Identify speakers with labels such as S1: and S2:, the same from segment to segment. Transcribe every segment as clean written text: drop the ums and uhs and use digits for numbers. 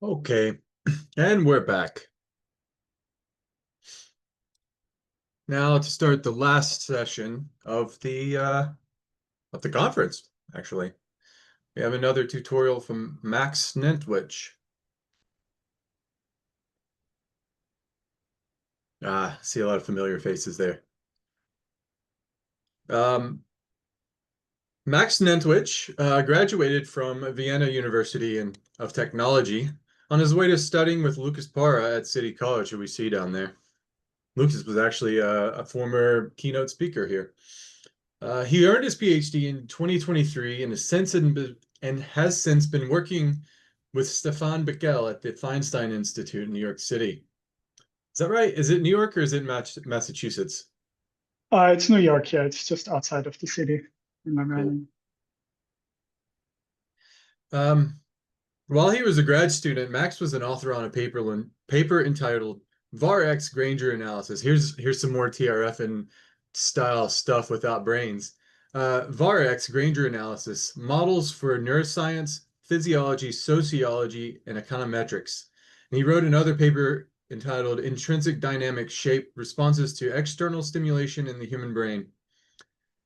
S1: Okay, and we're back. Now to start the last session of the conference, actually. We have another tutorial from Max Nentwich. See a lot of familiar faces there. Um, Max Nentwich graduated from Vienna University of Technology on his way to studying with Lucas Parra at City College, who we see down there. Lucas was actually a former keynote speaker here. He earned his PhD in 2023 and has since been working with Stefan Bickel at the Feinstein Institute in New York City. Is that right? Is it New York or is it Massachusetts?
S2: It's New York, yeah. It's just outside of the city in Long
S1: Cool.
S2: Island.
S1: Um, while he was a grad student, Max was an author on a paper entitled VAR-X Granger Analysis. Here's some more TRF and style stuff without brains. VAR-X Granger Analysis, Models for Neuroscience, Physiology, Sociology, and Econometrics. And he wrote another paper entitled Intrinsic Dynamic Shape Responses to External Stimulation in the Human Brain.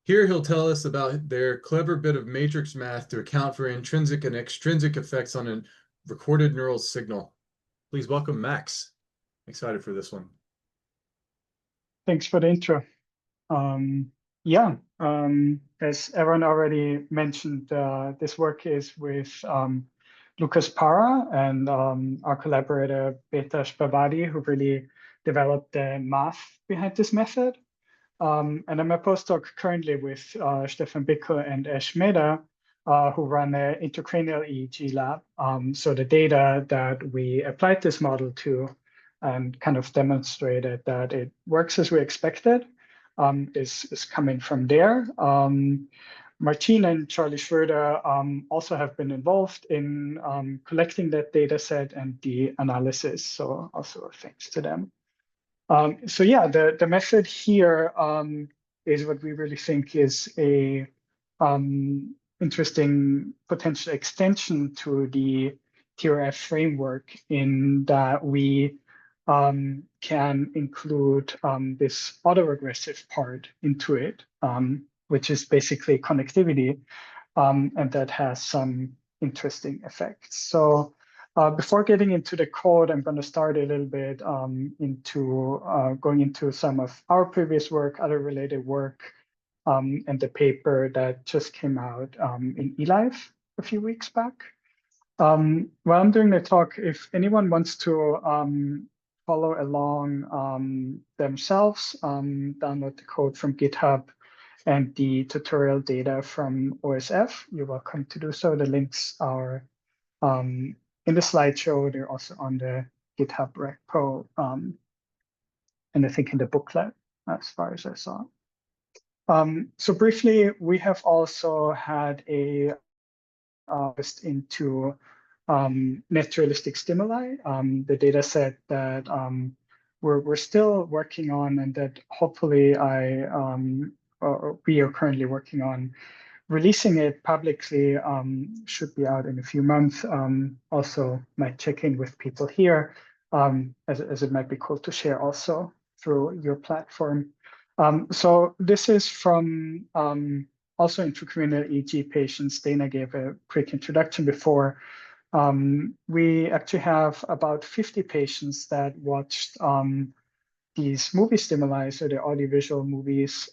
S1: Here he'll tell us about their clever bit of matrix math to account for intrinsic and extrinsic effects on a recorded neural signal. Please welcome Max. Excited for this one.
S2: Thanks for the intro. Yeah, as Aaron already mentioned, this work is with Lucas Parra and our collaborator Beta Spavadi, who really developed the math behind this method. And I'm a postdoc currently with Stefan Bickel and Ash Mehta, who run an intracranial EEG lab. So the data that we applied this model to and kind of demonstrated that it works as we expected is coming from there. Martin and Charlie Schroeder also have been involved in collecting that data set and the analysis. So also thanks to them. So yeah, the method here is what we really think is a interesting potential extension to the TRF framework in that we can include this autoregressive part into it, which is basically connectivity, and that has some interesting effects. So before getting into the code, I'm going to start a little bit into going into some of our previous work, other related work, and the paper that just came out in eLife a few weeks back. While I'm doing the talk, if anyone wants to follow along themselves, download the code from GitHub and the tutorial data from OSF, you're welcome to do so. The links are in the slideshow. They're also on the GitHub repo, and I think in the booklet, as far as I saw. So briefly, we have also had a into naturalistic stimuli, the data set that we're still working on and that hopefully we are currently working on. Releasing it publicly should be out in a few months. Also might check in with people here as it might be cool to share also through your platform. So this is from also intracranial EEG patients. Dana gave a quick introduction before. We actually have about 50 patients that watched these movie stimuli, so the audiovisual movies.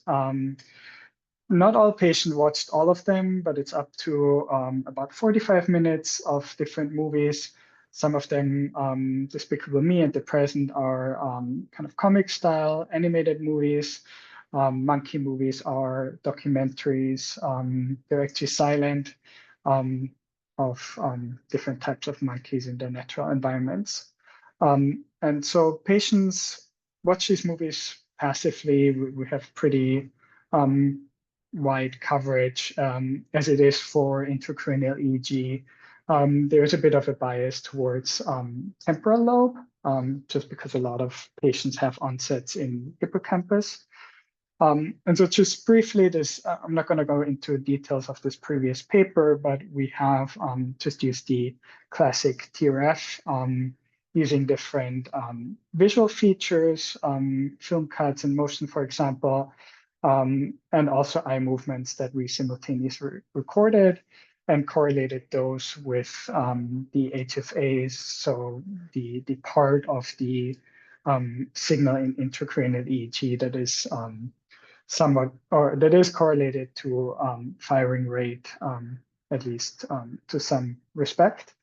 S2: Not all patients watched all of them, but it's up to about 45 minutes of different movies. Some of them, Despicable Me and The Present, are kind of comic style animated movies. Monkey movies are documentaries. They're actually silent of different types of monkeys in their natural environments. And so patients watch these movies passively. We have pretty wide coverage as it is for intracranial EEG. There's a bit of a bias towards temporal lobe, just because a lot of patients have onsets in hippocampus. And so just briefly, I'm not going to go into details of this previous paper, but we have just used the classic TRF using different visual features, film cuts and motion, for example, and also eye movements that we simultaneously recorded and correlated those with the HFAs, so the part of the signal in intracranial EEG that is somewhat, or that is correlated to firing rate, at least to some respect.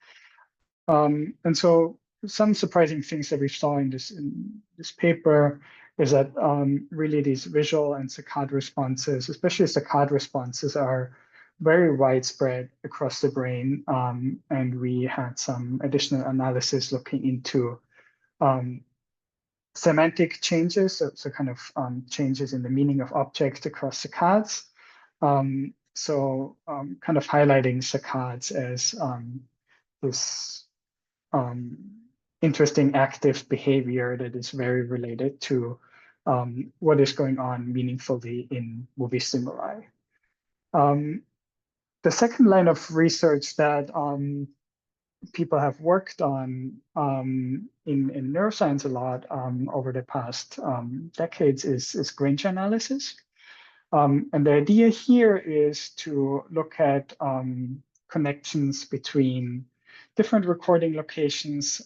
S2: And so some surprising things that we saw in this paper is that really these visual and saccade responses, especially saccade responses, are very widespread across the brain. And we had some additional analysis looking into semantic changes, so kind of changes in the meaning of objects across saccades. Kind of highlighting saccades as this interesting active behavior that is very related to what is going on meaningfully in movie stimuli. The second line of research that people have worked on in neuroscience a lot over the past decades is Grange analysis. And the idea here is to look at connections between different recording locations.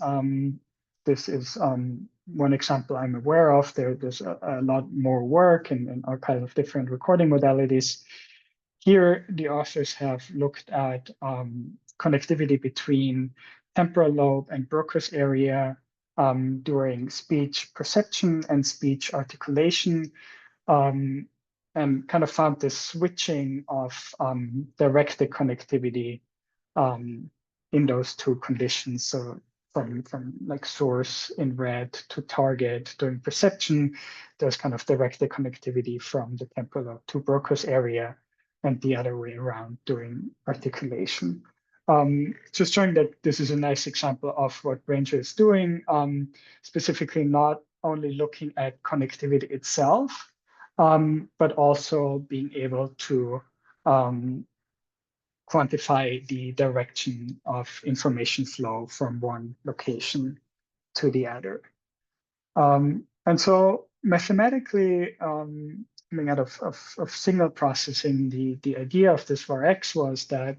S2: This is one example I'm aware of. There's a lot more work and archive of different recording modalities. Here, the authors have looked at connectivity between temporal lobe and Broca's area during speech perception and speech articulation, and kind of found this switching of directed connectivity in those two conditions. So from like source in red to target during perception, there's kind of directed connectivity from the temporal lobe to Broca's area, and the other way around during articulation. Just showing that this is a nice example of what Ranger is doing, specifically not only looking at connectivity itself, but also being able to quantify the direction of information flow from one location to the other. And so mathematically, coming out of signal processing, the idea of this VARX was that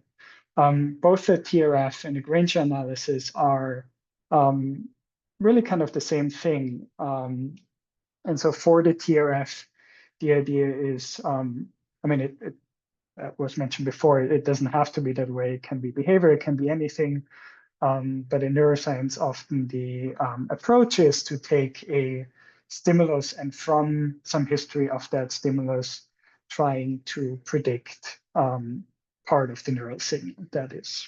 S2: both the TRF and the Grange analysis are really kind of the same thing. And so for the TRF, the idea is, I mean, it was mentioned before, it doesn't have to be that way. It can be behavior, it can be anything. But in neuroscience, often the approach is to take a stimulus and from some history of that stimulus, trying to predict part of the neural signal that is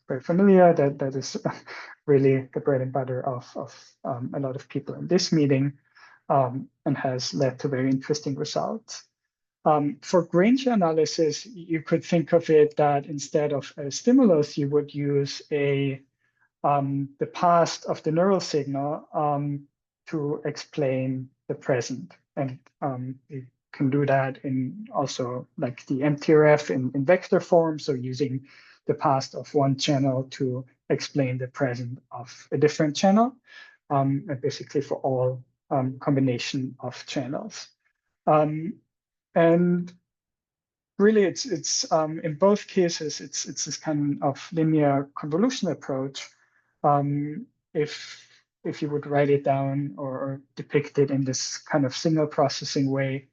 S2: very familiar, that is really the bread and butter of a lot of people in this meeting, and has led to very interesting results. For Grange analysis, you could think of it that instead of a stimulus, you would use the past of the neural signal to explain the present. And you can do that in also like the MTRF in vector form, so using the past of one channel to explain the present of a different channel, and basically for all combination of channels. And really, it's in both cases, it's this kind of linear convolution approach. If you would write it down or depict it in this kind of signal processing way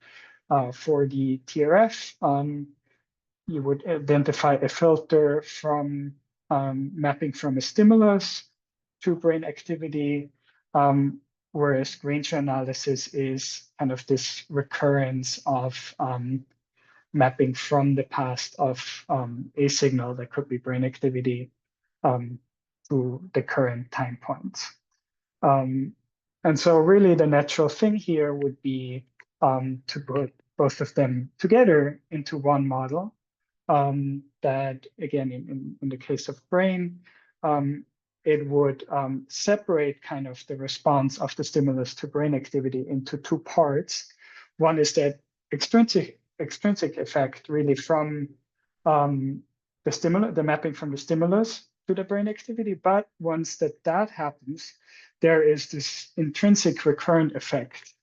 S2: for the TRF, you would identify a filter from mapping from a stimulus to brain activity, whereas Grange analysis is kind of this recurrence of mapping from the past of a signal that could be brain activity to the current time points. And so really the natural thing here would be to put both of them together into one model that, again, in the case of brain, it would separate kind of the response of the stimulus to brain activity into two parts. one is that extrinsic effect really from the mapping from the stimulus to the brain activity. But once that happens, there is this intrinsic recurrent effect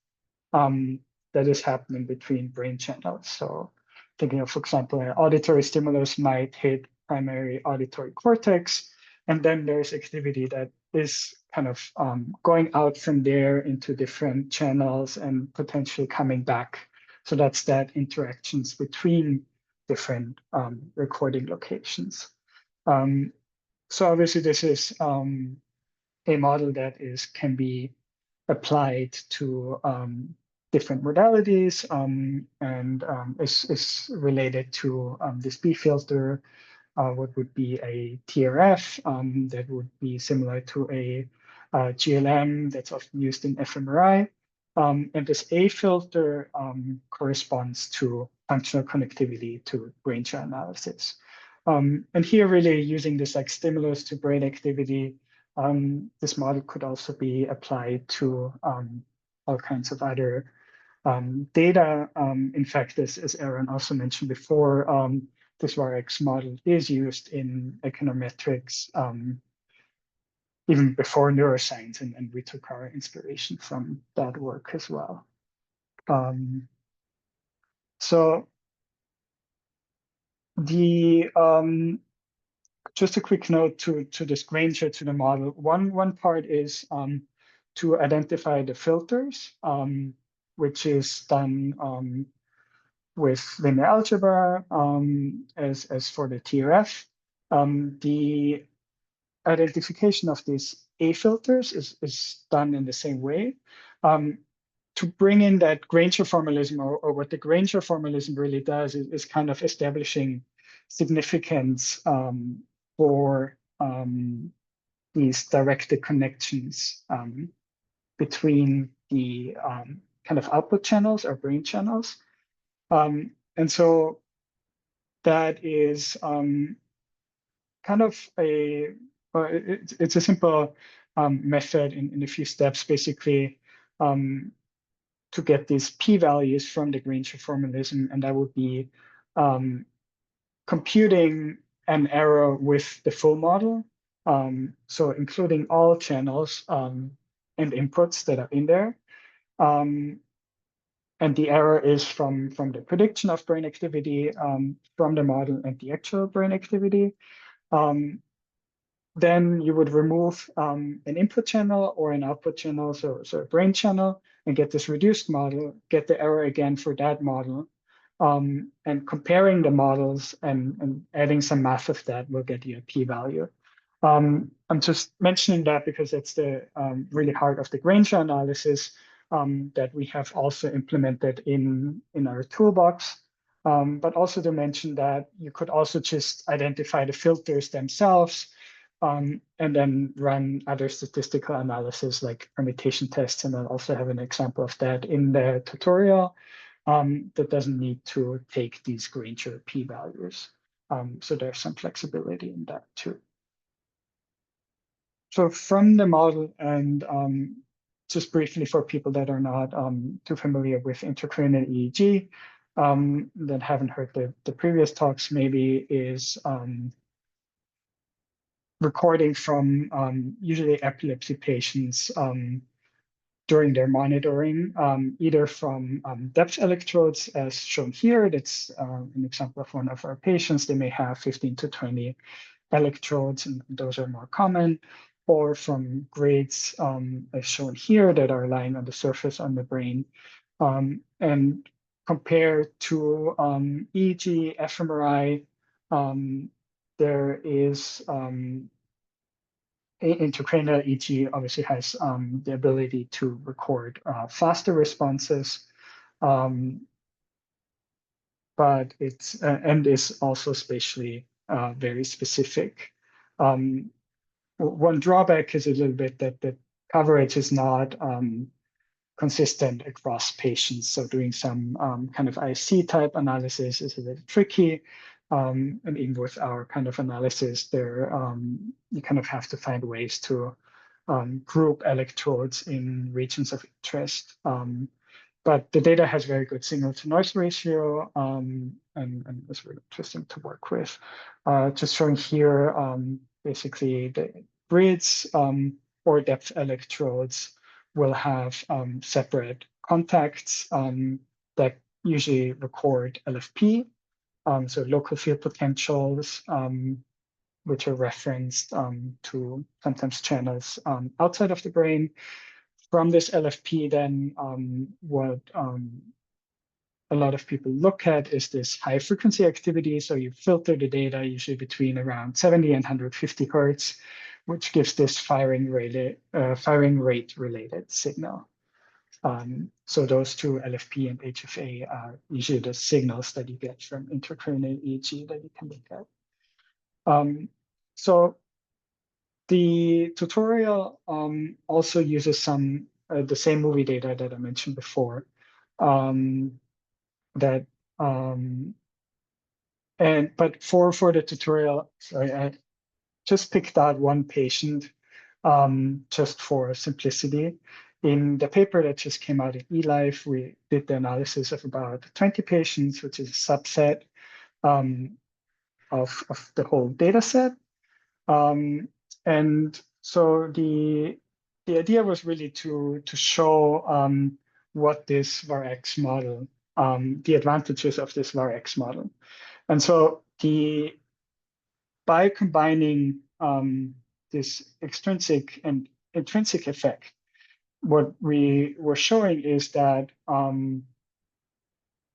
S2: that is happening between brain channels. So thinking of, for example, an auditory stimulus might hit primary auditory cortex, and then there's activity that is kind of going out from there into different channels and potentially coming back. So that's that interactions between different recording locations. So obviously this is a model that can be applied to different modalities and is related to this B filter, what would be a TRF that would be similar to a GLM that's often used in fMRI. And this A filter corresponds to functional connectivity to brain share analysis. And here really using this like stimulus to brain activity, this model could also be applied to all kinds of other data. In fact, as Aaron also mentioned before, this VARX model is used in econometrics even before neuroscience, and we took our inspiration from that work as well. So the just a quick note to this Granger to the model. One part is to identify the filters, which is done with linear algebra as for the TRF. The identification of these A filters is done in the same way. To bring in that Granger formalism, or what the Granger formalism really does is kind of establishing significance for these directed connections between the kind of output channels or brain channels. And so that is kind of it's a simple method in a few steps, basically, to get these p-values from the Granger formalism, and that would be computing an error with the full model, so including all channels and inputs that are in there. And the error is from the prediction of brain activity from the model and the actual brain activity. Then you would remove an input channel or an output channel, so a brain channel, and get this reduced model, get the error again for that model. And comparing the models and adding some math of that will get you a p-value. I'm just mentioning that because it's the really heart of the Granger analysis that we have also implemented in our toolbox. But also to mention that you could also just identify the filters themselves and then run other statistical analysis like permutation tests. And I'll also have an example of that in the tutorial that doesn't need to take these Granger p-values. So there's some flexibility in that too. So from the model, and just briefly for people that are not too familiar with intracranial EEG, that haven't heard the previous talks, maybe is recording from usually epilepsy patients during their monitoring, either from depth electrodes as shown here. That's an example of one of our patients. They may have 15 to 20 electrodes, and those are more common, or from grades as shown here that are lying on the surface on the brain. And compared to EEG, fMRI, there is intracranial EEG obviously has the ability to record faster responses, but it's and is also spatially very specific. One drawback is a little bit that the coverage is not consistent across patients. So doing some kind of IC type analysis is a little tricky. And even with our kind of analysis there, you kind of have to find ways to group electrodes in regions of interest but the data has very good signal to noise ratio, and it's really interesting to work with. Just showing here, basically the grids or depth electrodes will have separate contacts that usually record LFP, so local field potentials, which are referenced to sometimes channels outside of the brain. From this LFP, then what a lot of people look at is this high frequency activity. So you filter the data usually between around 70 and 150 hertz, which gives this firing rate related signal. So those two, LFP and HFA, are usually the signals that you get from intracranial EEG that you can look at. So the tutorial also uses some the same movie data that I mentioned before. That but for the tutorial, sorry, I just picked out one patient just for simplicity. In the paper that just came out in eLife, we did the analysis of about 20 patients, which is a subset of the whole data set. And so the idea was really to show what this VAR-X model, the advantages of this VAR-X model. And so by combining this extrinsic and intrinsic effect, what we were showing is that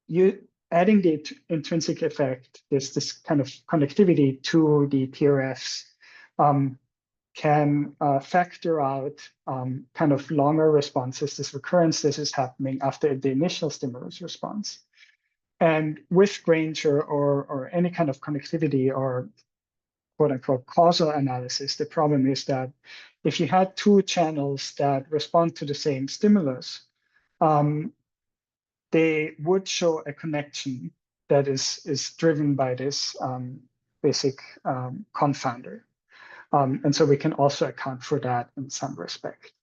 S2: you adding the intrinsic effect, this kind of connectivity to the TRFs, can factor out kind of longer responses, this recurrence this is happening after the initial stimulus response. And with Granger or any kind of connectivity or quote unquote causal analysis, the problem is that if you had two channels that respond to the same stimulus, they would show a connection that is driven by this basic confounder. And so we can also account for that in some respect.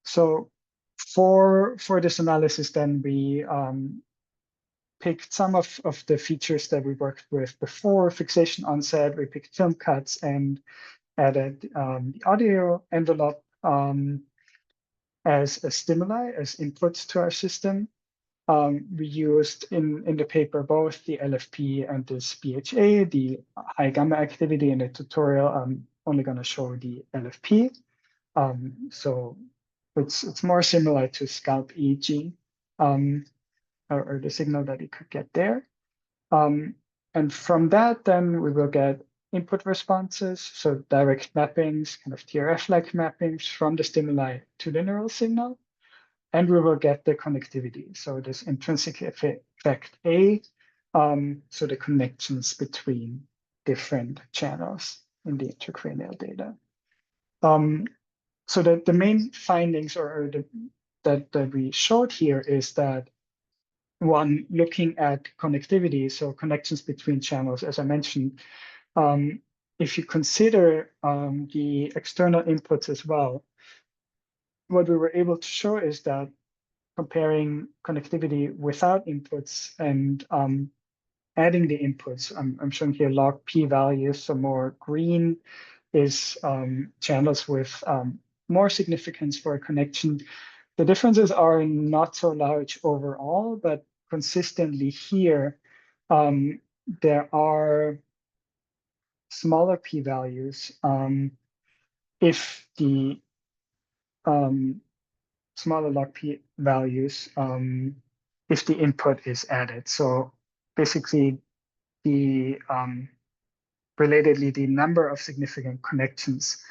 S2: So for this analysis, then we picked some of the features that we worked with before, fixation onset, we picked film cuts and added the audio envelope as a stimuli, as inputs to our system. We used in the paper both the LFP and this BHA, the high gamma activity. In the tutorial, I'm only going to show the LFP. So it's more similar to scalp EEG, or the signal that you could get there. And from that, then we will get input responses, so direct mappings, kind of TRF-like mappings from the stimuli to the neural signal. And we will get the connectivity, so this intrinsic effect A, so the connections between different channels in the intracranial data. So the main findings that we showed here is that one, looking at connectivity, so connections between channels, as I mentioned, if you consider the external inputs as well, what we were able to show is that comparing connectivity without inputs and adding the inputs, I'm showing here log p values, so more green is channels with more significance for a connection. The differences are not so large overall, but consistently here, there are smaller p-values if the smaller log p values if the input is added. So basically, the relatedly, the number of significant connections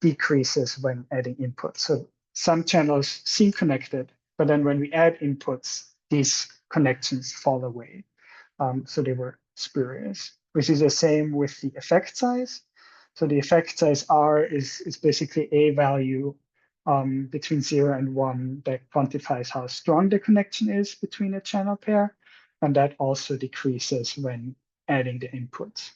S2: decreases when adding input. So some channels seem connected, but then when we add inputs, these connections fall away. So they were spurious, which is the same with the effect size. So the effect size R is basically a value between 0 and 1 that quantifies how strong the connection is between a channel pair. And that also decreases when adding the inputs.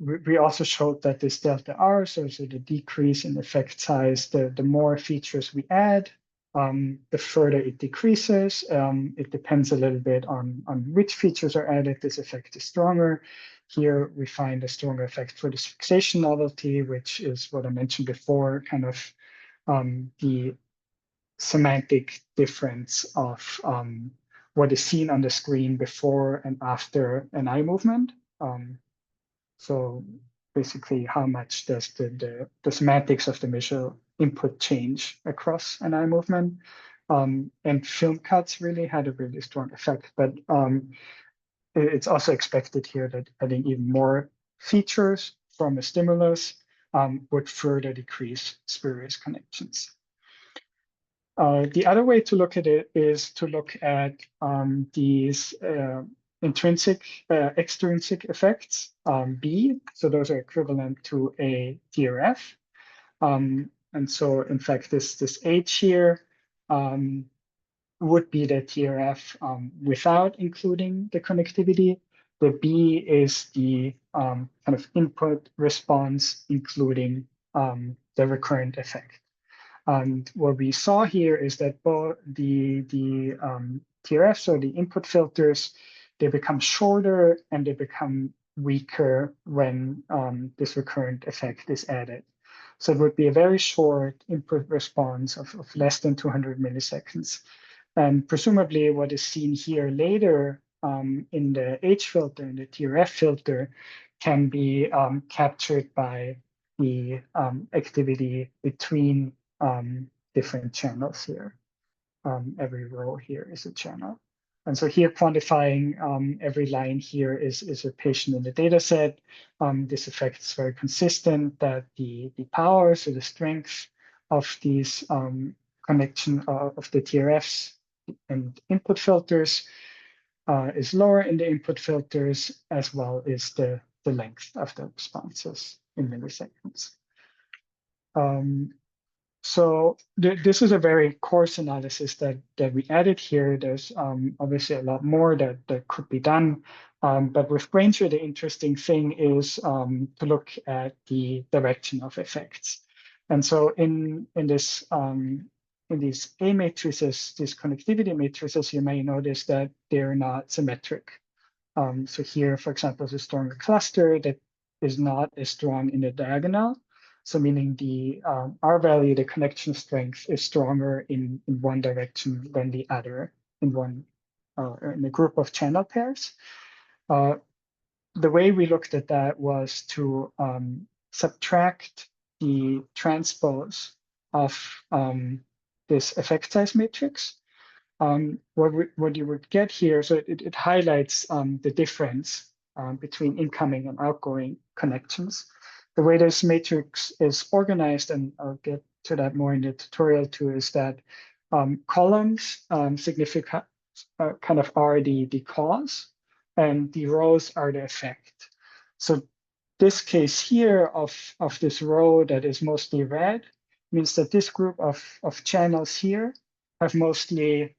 S2: We also showed that this delta R, so the decrease in effect size, the more features we add, the further it decreases. It depends a little bit on which features are added. This effect is stronger. Here we find a stronger effect for this fixation novelty, which is what I mentioned before, kind of the semantic difference of what is seen on the screen before and after an eye movement. So basically, how much does the semantics of the visual input change across an eye movement? And film cuts really had a really strong effect, but it's also expected here that adding even more features from a stimulus would further decrease spurious connections. The other way to look at it is to look at these intrinsic, extrinsic effects, B. So those are equivalent to a TRF. And so, in fact, this H here would be the TRF without including the connectivity. The B is the kind of input response, including the recurrent effect. And what we saw here is that both the TRFs, or the input filters, they become shorter and they become weaker when this recurrent effect is added. So it would be a very short input response of less than 200 milliseconds. And presumably what is seen here later in the H filter, in the TRF filter, can be captured by the activity between different channels here. Every row here is a channel. And so here quantifying every line here is a patient in the data set. This effect is very consistent that the power, so the strength of these connection of the TRFs and input filters is lower in the input filters, as well as the length of the responses in milliseconds. So this is a very coarse analysis that we added here. There's obviously a lot more that could be done. But with Granger, the interesting thing is to look at the direction of effects. And so in this in these A matrices, these connectivity matrices, you may notice that they're not symmetric. So here, for example, is a stronger cluster that is not as strong in the diagonal. So meaning the R value, the connection strength, is stronger in one direction than the other in in a group of channel pairs. The way we looked at that was to subtract the transpose of this effect size matrix. What you would get here, so it highlights the difference between incoming and outgoing connections. The way this matrix is organized, and I'll get to that more in the tutorial too, is that columns significant kind of are the cause, and the rows are the effect. So this case here of this row that is mostly red means that this group of channels here have mostly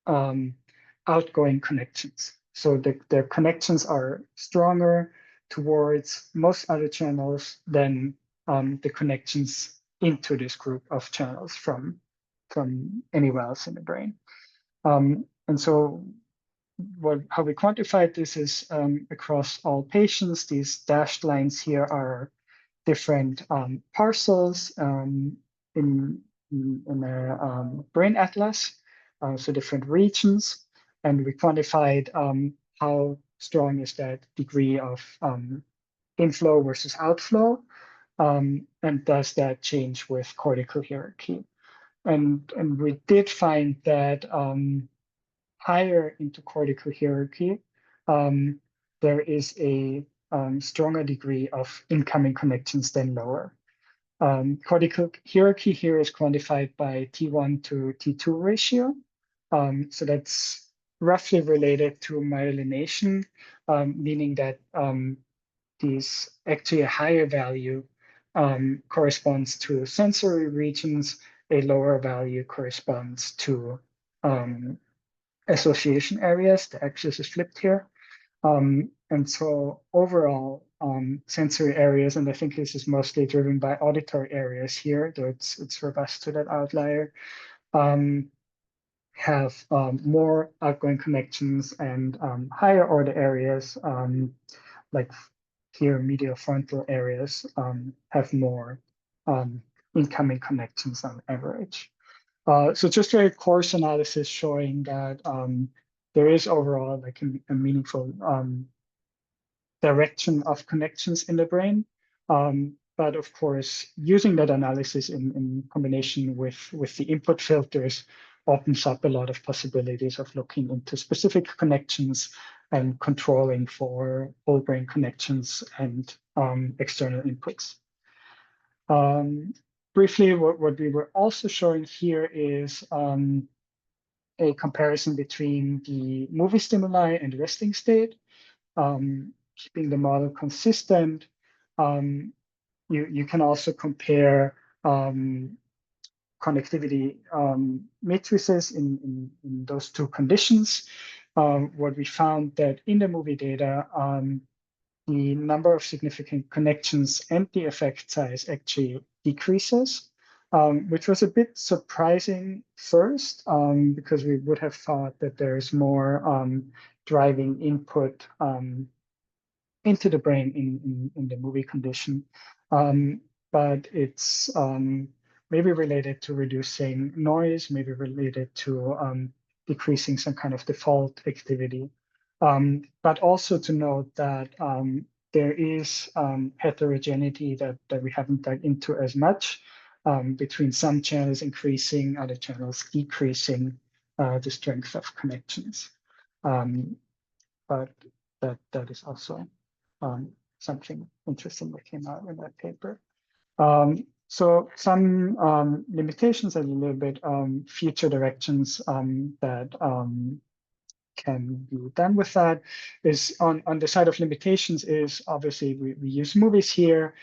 S2: outgoing connections. So the connections are stronger towards most other channels than the connections into this group of channels from anywhere else in the brain. And so how we quantified this is across all patients. These dashed lines here are different parcels in a brain atlas, so different regions. And we quantified how strong is that degree of inflow versus outflow, and does that change with cortical hierarchy. And we did find that higher into cortical hierarchy, there is a stronger degree of incoming connections than lower. Cortical hierarchy here is quantified by T1 to T2 ratio. So that's roughly related to myelination, meaning that these actually a higher value corresponds to sensory regions, a lower value corresponds to association areas. The axis is flipped here. And so overall, sensory areas, and I think this is mostly driven by auditory areas here, though it's robust to that outlier, have more outgoing connections, and higher order areas, like here medial frontal areas, have more incoming connections on average. So just very coarse analysis showing that there is overall like a meaningful direction of connections in the brain. But of course, using that analysis in combination with the input filters opens up a lot of possibilities of looking into specific connections and controlling for whole brain connections and external inputs. Briefly, what we were also showing here is a comparison between the movie stimuli and resting state. Keeping the model consistent, you can also compare connectivity matrices in those two conditions. What we found that in the movie data, the number of significant connections and the effect size actually decreases, which was a bit surprising first, because we would have thought that there's more driving input into the brain in the movie condition. But it's maybe related to reducing noise, maybe related to decreasing some kind of default activity. But also to note that there is heterogeneity that we haven't dug into as much, between some channels increasing, other channels decreasing the strength of connections. But that is also something interesting that came out in that paper. So some limitations and a little bit future directions that can be done with that is on the side of limitations is obviously we use movies here.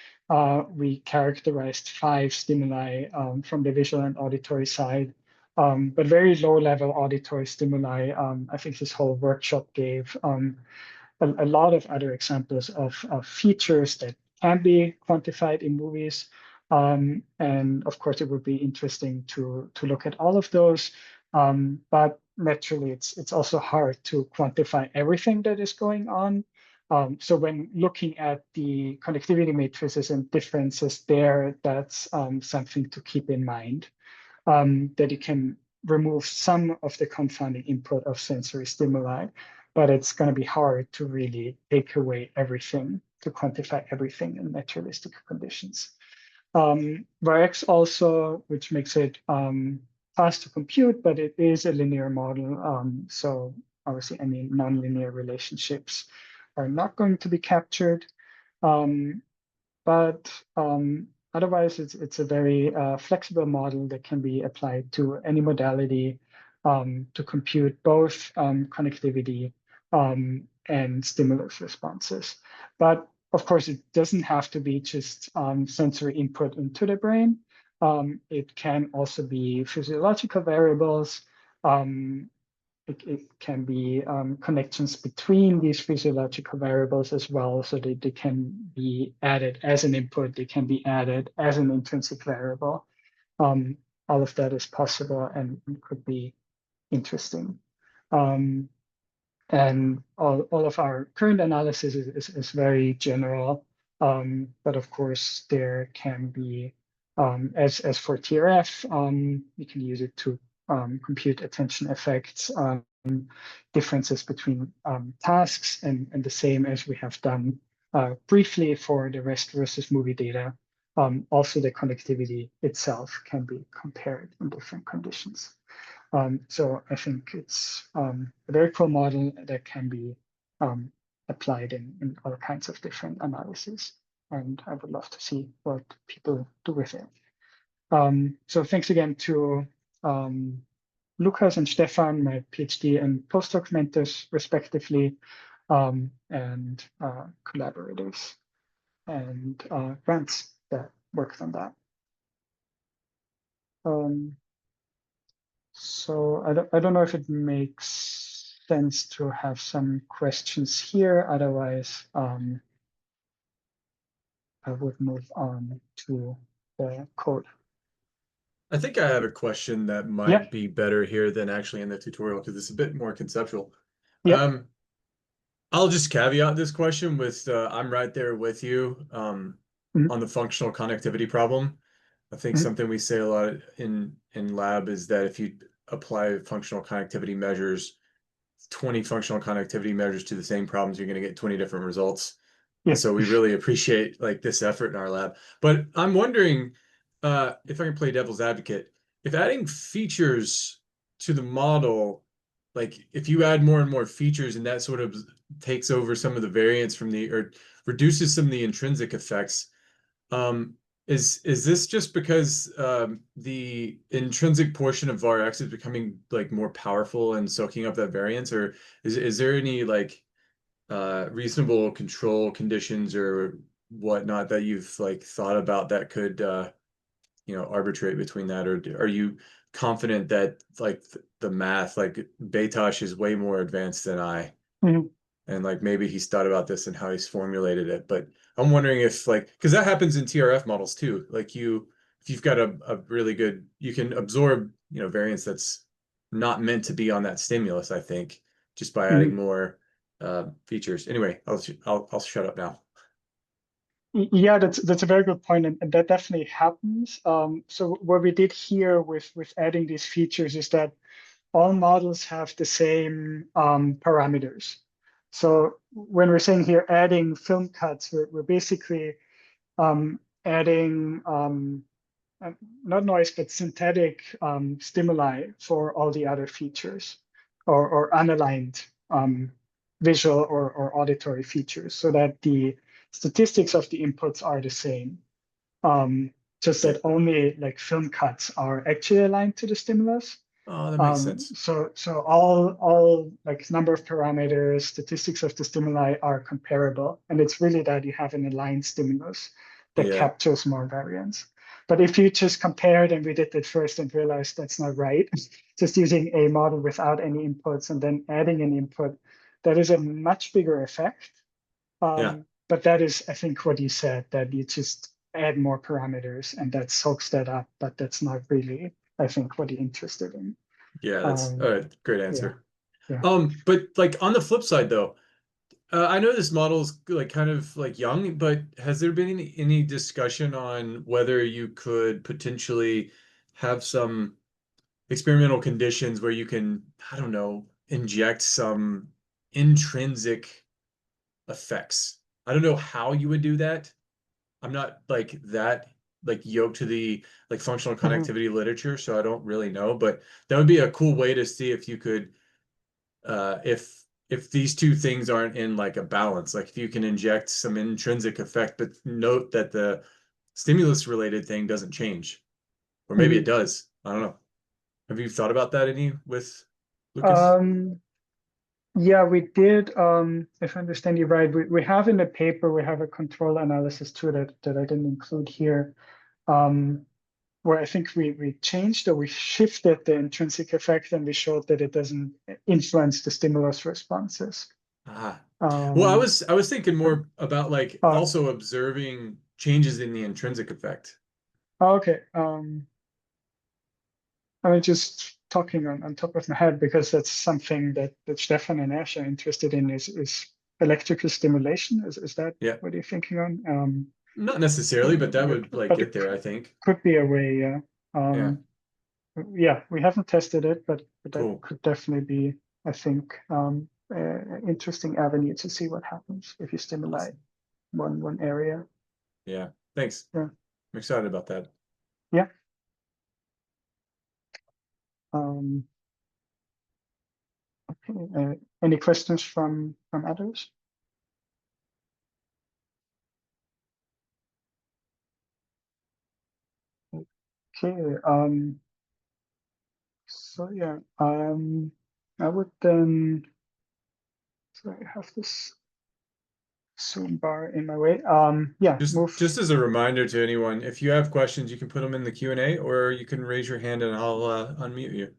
S2: We characterized 5 stimuli from the visual and auditory side, but very low level auditory stimuli. I think this whole workshop gave a lot of other examples of features that can be quantified in movies. And of course, it would be interesting to look at all of those. But naturally, it's also hard to quantify everything that is going on. So when looking at the connectivity matrices and differences there, that's something to keep in mind, that you can remove some of the confounding input of sensory stimuli, but it's going to be hard to really take away everything, to quantify everything in naturalistic conditions. Var-X also, which makes it fast to compute, but it is a linear model. So obviously any nonlinear relationships are not going to be captured. But otherwise, it's a very flexible model that can be applied to any modality to compute both connectivity and stimulus responses. But of course, it doesn't have to be just sensory input into the brain. It can also be physiological variables. It can be connections between these physiological variables as well, so that they can be added as an input, they can be added as an intrinsic variable. All of that is possible and could be interesting. And all of our current analysis is very general, but of course there can be, as for TRF, you can use it to compute attention effects, differences between tasks, and the same as we have done briefly for the rest versus movie data. Also the connectivity itself can be compared in different conditions. So I think it's a very cool model that can be applied in all kinds of different analyses. And I would love to see what people do with it. So thanks again to Lukas and Stefan, my PhD and postdoc mentors, respectively, and collaborators and grants that worked on that. So I don't know if it makes sense to have some questions here. Otherwise, I would move on to the code.
S1: I think I have a question that
S2: Yeah,
S1: might be better here than actually in the tutorial because it's a bit more conceptual.
S2: yeah,
S1: Um, I'll just caveat this question with I'm right there with you
S2: mhm,
S1: on the functional connectivity problem. I think
S2: mhm,
S1: something we say a lot in lab is that if you apply functional connectivity measures, 20 functional connectivity measures to the same problems, you're going to get 20 different results. And
S2: yeah.
S1: so we really appreciate like this effort in our lab. But I'm wondering if I can play devil's advocate, if adding features to the model, like if you add more and more features and that sort of takes over some of the variance from the or reduces some of the intrinsic effects, um, is this just because the intrinsic portion of var x is becoming like more powerful and soaking up that variance, or is there any like reasonable control conditions or whatnot that you've like thought about that could arbitrate between that, or are you confident that like the math, like Betosh is way more advanced than I,
S2: Mhm,
S1: and like maybe he's thought about this and how he's formulated it. But I'm wondering if like because that happens in TRF models too. Like if you've got a really good, you can absorb, variance that's not meant to be on that stimulus, I think, just by adding
S2: mhm.
S1: more features. Anyway, I'll shut up now.
S2: Yeah, that's a very good point, and that definitely happens. So what we did here with adding these features is that all models have the same parameters. So when we're saying here adding film cuts, we're basically adding uh, not noise, but synthetic stimuli for all the other features or unaligned visual or auditory features so that the statistics of the inputs are the same. Um, just that
S1: Okay.
S2: only like film cuts are actually aligned to the stimulus.
S1: Oh, that makes sense.
S2: So all like number of parameters, statistics of the stimuli are comparable, and it's really that you have an aligned stimulus that
S1: Yeah.
S2: captures more variance. But if you just compared, and we did that first and realized that's not right, just using a model without any inputs and then adding an input, that is a much bigger effect.
S1: Yeah.
S2: But that is, I think, what you said, that you just add more parameters and that soaks that up, but that's not really, I think, what you're interested in.
S1: Yeah, that's
S2: Um,
S1: a great
S2: yeah,
S1: answer.
S2: yeah.
S1: But like on the flip side though, I know this model's like kind of like young, but has there been any discussion on whether you could potentially have some experimental conditions where you can, I don't know, inject some intrinsic effects? I don't know how you would do that. I'm not like that like yoked to the like functional
S2: Mhm,
S1: connectivity literature, so I don't really know, but that would be a cool way to see if you could if these two things aren't in like a balance, like if you can inject some intrinsic effect, but note that the stimulus related thing doesn't change, or maybe it
S2: mhm.
S1: does. I don't know. Have you thought about that any with Lucas?
S2: Um, yeah, we did. If I understand you right, we have in the paper, we have a control analysis too that I didn't include here, um, where I think we changed or we shifted the intrinsic effect and we showed that it doesn't influence the stimulus responses.
S1: Ah. Well, I
S2: Um,
S1: was I was thinking more about like
S2: uh,
S1: also observing changes in the intrinsic effect.
S2: okay. I mean, just talking on top of my head because that's something that Stefan and Ash are interested in is electrical stimulation. Is that
S1: Yeah.
S2: what you're thinking on?
S1: Not necessarily, but that would like
S2: But
S1: get
S2: it
S1: there, I think.
S2: could be a way, yeah.
S1: Yeah.
S2: Yeah, we haven't tested it, but that
S1: Cool.
S2: could definitely be, I think, an interesting avenue to see what happens if you stimulate
S1: Awesome.
S2: one area.
S1: Yeah. Thanks.
S2: Yeah,
S1: I'm excited about that.
S2: yeah. Um, okay. Any questions from others? Okay. So yeah, I would then. So I have this Zoom bar in my way. Yeah,
S1: Just
S2: move.
S1: as a reminder to anyone, if you have questions, you can put them in the Q&A or you can raise your hand and I'll unmute you.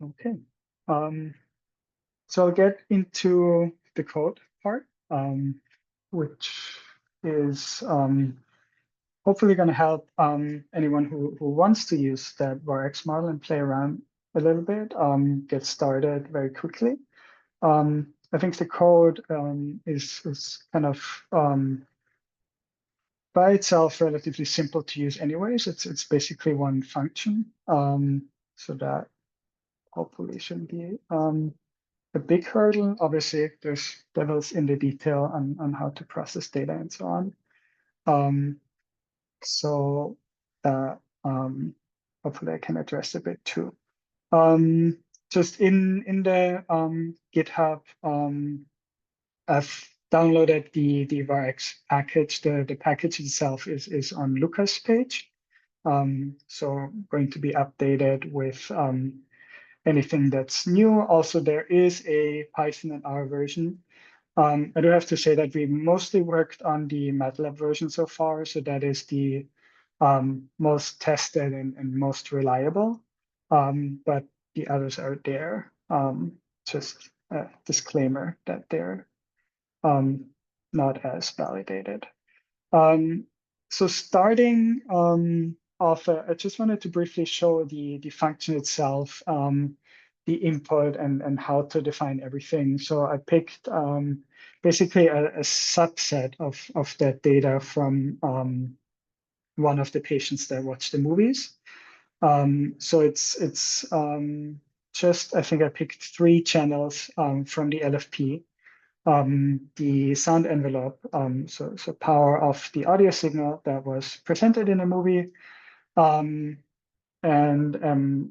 S2: Okay. Um, so I'll get into the code part, which is hopefully going to help anyone who wants to use that VarX model and play around a little bit, get started very quickly. I think the code is kind of by itself relatively simple to use anyways. It's basically one function. So that hopefully shouldn't be a big hurdle. Obviously, there's devils in the detail on how to process data and so on. So that hopefully I can address a bit too. Just in the GitHub, I've downloaded the varx package. The package itself is on Luca's page. So going to be updated with anything that's new. Also, there is a Python and R version. I do have to say that we mostly worked on the MATLAB version so far, so that is the most tested and most reliable. But the others are there. Just a disclaimer that they're not as validated. So starting off, I just wanted to briefly show the function itself, the input and how to define everything. So I picked basically a subset of that data from one of the patients that watched the movies. So it's just, I think I picked 3 channels from the LFP, the sound envelope, so power of the audio signal that was presented in a movie, and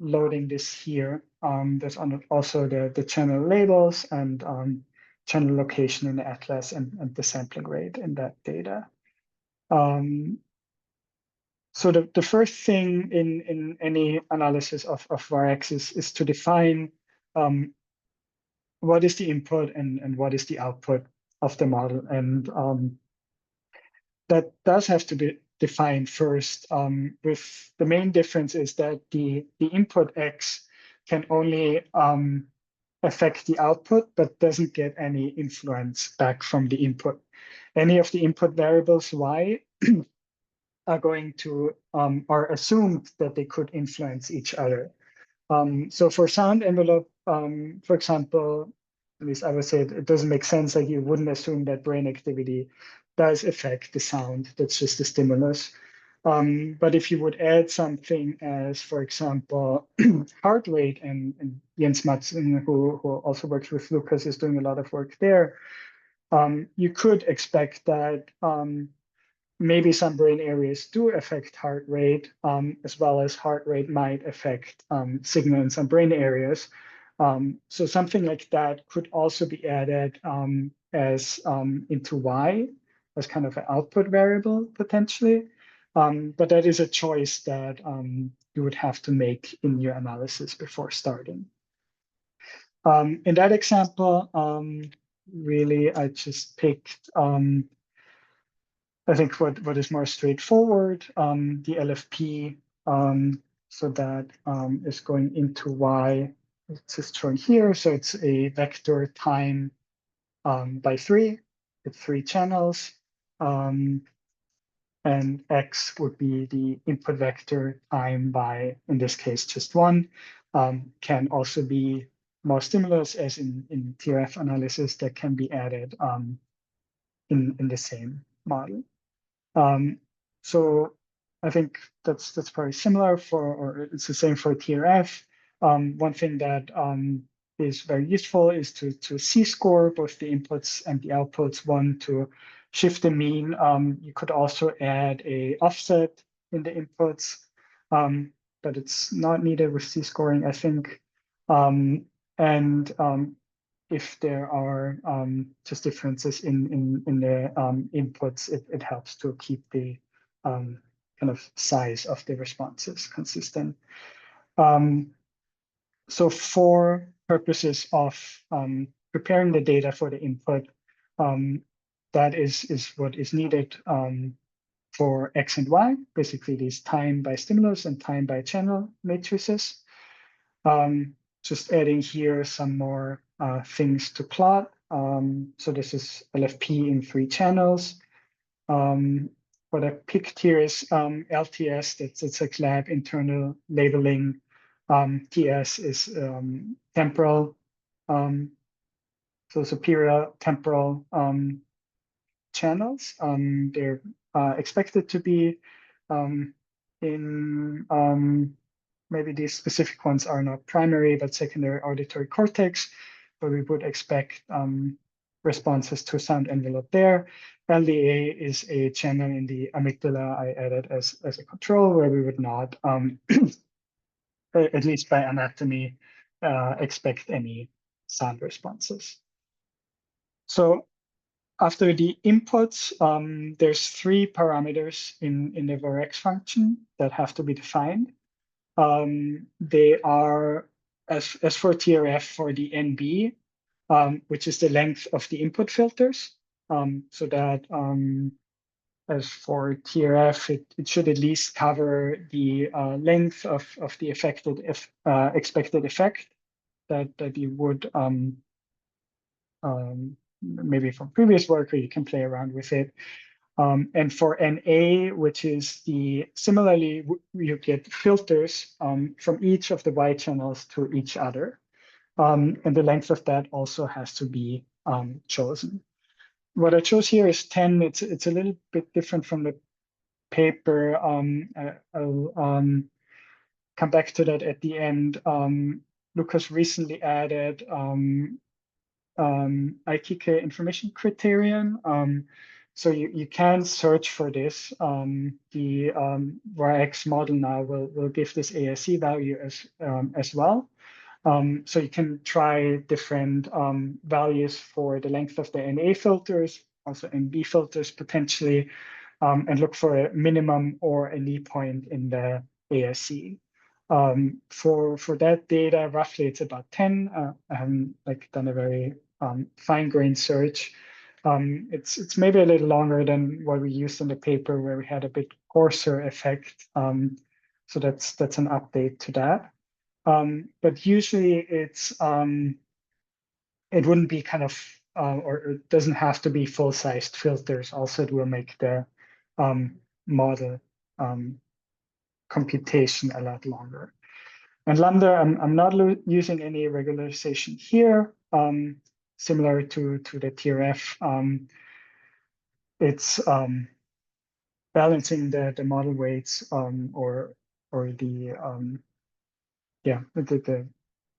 S2: loading this here. There's also the channel labels and channel location in the atlas and the sampling rate in that data. So the first thing in any analysis of varx is to define what is the input and what is the output of the model. And that does have to be defined first. With the main difference is that the input X can only affect the output, but doesn't get any influence back from the input. Any of the input variables Y are going to are assumed that they could influence each other. So for sound envelope, for example, at least I would say it doesn't make sense. Like you wouldn't assume that brain activity does affect the sound. That's just a stimulus. But if you would add something as, for example, heart rate, and Jens Madsen, who also works with Lucas, is doing a lot of work there, you could expect that maybe some brain areas do affect heart rate, as well as heart rate might affect signal in some brain areas. So something like that could also be added as into Y as kind of an output variable potentially. But that is a choice that you would have to make in your analysis before starting. In that example, really, I just picked I think what is more straightforward, the LFP, so that is going into Y. It's just shown here. So it's a vector time by 3 with 3 channels. And X would be the input vector time by, in this case, just 1. Can also be more stimulus, as in TRF analysis, that can be added in the same model. So I think that's probably similar or it's the same for TRF. One thing that is very useful is to C-score both the inputs and the outputs. One, to shift the mean. You could also add a offset in the inputs, but it's not needed with C-scoring, I think. And if there are just differences in the inputs, it helps to keep the kind of size of the responses consistent. So for purposes of preparing the data for the input, that is what is needed for X and Y, basically these time by stimulus and time by channel matrices. just adding here some more things to plot. So this is LFP in 3 channels. What I picked here is LTS, it's a lab internal labeling. TS is temporal, so superior temporal channels. They're expected to be in maybe these specific ones are not primary, but secondary auditory cortex, but we would expect responses to sound envelope there. LDA is a channel in the amygdala I added as a control where we would not, at least by anatomy, expect any sound responses. So after the inputs, there's 3 parameters in the Vorex function that have to be defined. They are, as for TRF, for the NB, which is the length of the input filters. So that as for TRF, it should at least cover the length of the expected effect that you would maybe from previous work, or you can play around with it. And for NA, which is similarly, you get filters from each of the Y channels to each other. And the length of that also has to be chosen. What I chose here is 10. It's a little bit different from the paper. I'll come back to that at the end. Lucas recently added IKK information criterion. So you can search for this. The Varex model now will give this ASC value as well. So you can try different values for the length of the NA filters, also NB filters potentially, and look for a minimum or a knee point in the ASC. For that data, roughly it's about 10. I haven't done a very fine-grained search. It's maybe a little longer than what we used in the paper where we had a bit coarser effect. So that's an update to that. But usually it wouldn't be kind of or it doesn't have to be full-sized filters. Also, it will make the model computation a lot longer. And lambda, I'm not using any regularization here. Similar to the TRF, it's balancing the model weights or the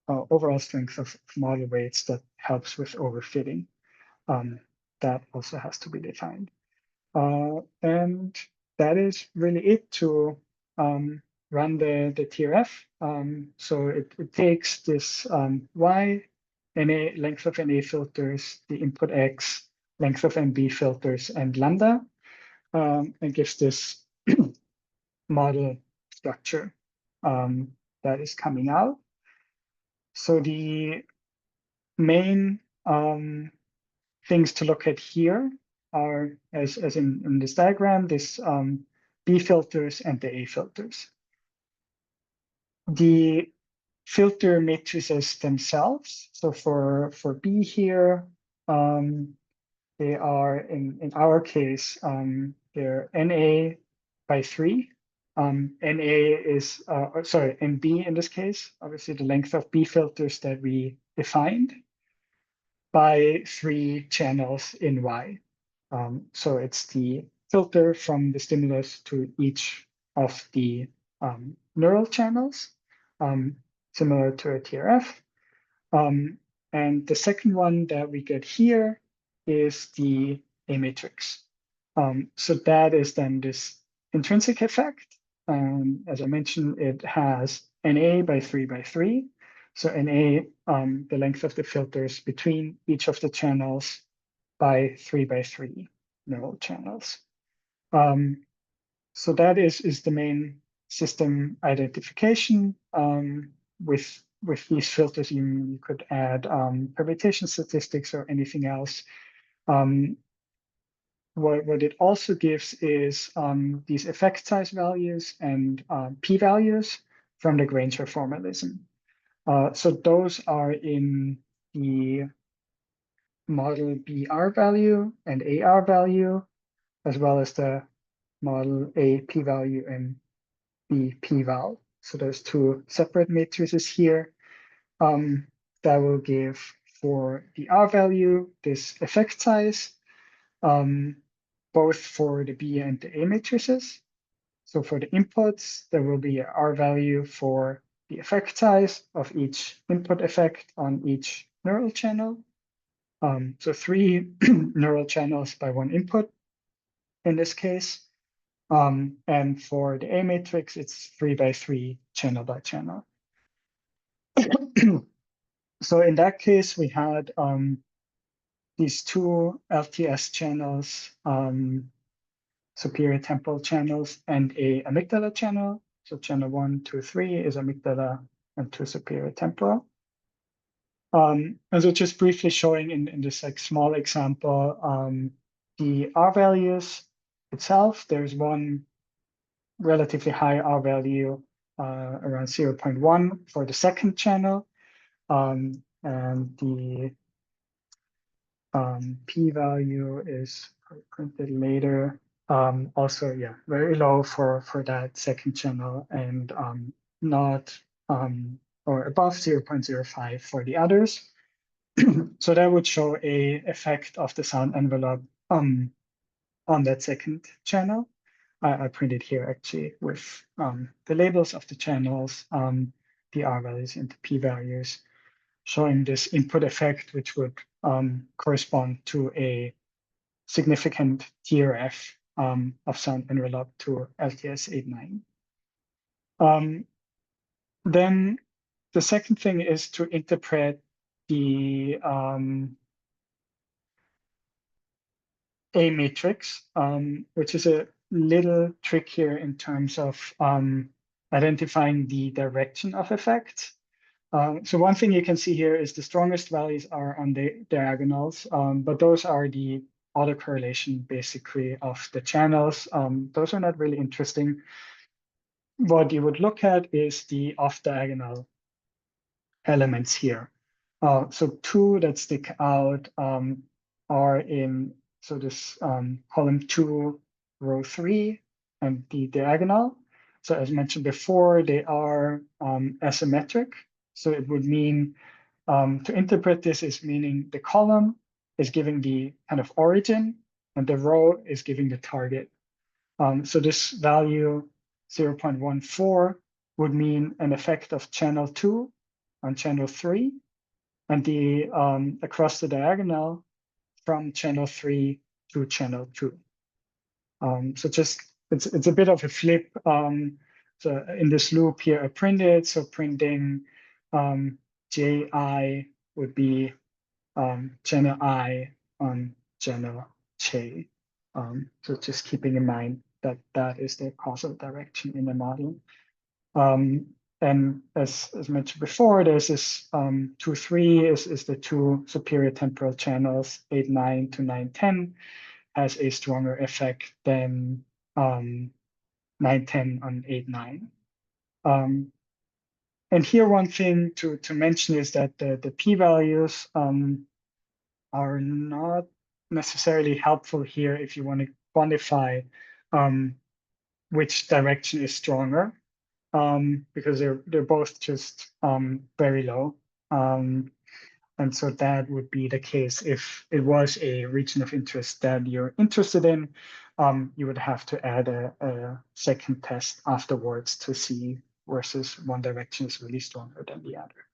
S2: overall strength of model weights that helps with overfitting. That also has to be defined. And that is really it to run the TRF. So it takes this Y, NA, length of NA filters, the input X, length of NB filters, and lambda, and gives this model structure that is coming out. So the main things to look at here are, as in this diagram, this B filters and the A filters. The filter matrices themselves, so for B here, they are, in our case, they're NA by 3. NA is, sorry, NB in this case, obviously the length of B filters that we defined, by 3 channels in Y. So it's the filter from the stimulus to each of the neural channels, similar to a TRF. And the second one that we get here is the A matrix. So that is then this intrinsic effect. As I mentioned, it has NA by 3 by 3. So NA, the length of the filters between each of the channels by 3 by 3 neural channels. So that is the main system identification. With these filters, you could add permutation statistics or anything else. What it also gives is these effect size values and p-values from the Granger formalism. So those are in the model BR value and AR value, as well as the model A p-value and B p-val. So there's two separate matrices here that will give for the R value this effect size, both for the B and the A matrices. So for the inputs, there will be a R value for the effect size of each input effect on each neural channel. So three neural channels by one input in this case. And for the A matrix, it's 3 by 3 channel by channel. So in that case, we had these two LTS channels, superior temporal channels, and a amygdala channel. So channel 1, 2, 3 is amygdala and 2 superior temporal. And so just briefly showing in this like small example, the R values itself, there's one relatively high R value around 0.1 for the second channel. And the p-value is printed later. Also, yeah, very low for that second channel and not or above 0.05 for the others. So that would show a effect of the sound envelope on that second channel. I printed here actually with the labels of the channels, the R values and the P values, showing this input effect, which would correspond to a significant TRF of sound envelope to LTS 89. Then the second thing is to interpret the A matrix, which is a little trickier in terms of identifying the direction of effect. So one thing you can see here is the strongest values are on the diagonals, but those are the autocorrelation basically of the channels. Those are not really interesting. What you would look at is the off-diagonal elements here. So two that stick out are in so this column 2, row 3, and the diagonal. So as mentioned before, they are asymmetric. So it would mean to interpret this is meaning the column is giving the kind of origin and the row is giving the target. So this value 0.14 would mean an effect of channel 2 on channel 3 and the across the diagonal from channel 3 to channel 2. So just it's a bit of a flip. So in this loop here, I printed. So printing JI would be channel I on channel J. So just keeping in mind that that is the causal direction in the model. And as mentioned before, there's this 2, 3 is the two superior temporal channels, 8, 9 to 9, 10 has a stronger effect than 9, 10 on 8, 9. And here one thing to mention is that the p-values are not necessarily helpful here if you want to quantify which direction is stronger, because they're both just very low. And so that would be the case if it was a region of interest that you're interested in. You would have to add a second test afterwards to see versus one direction is really stronger than the other.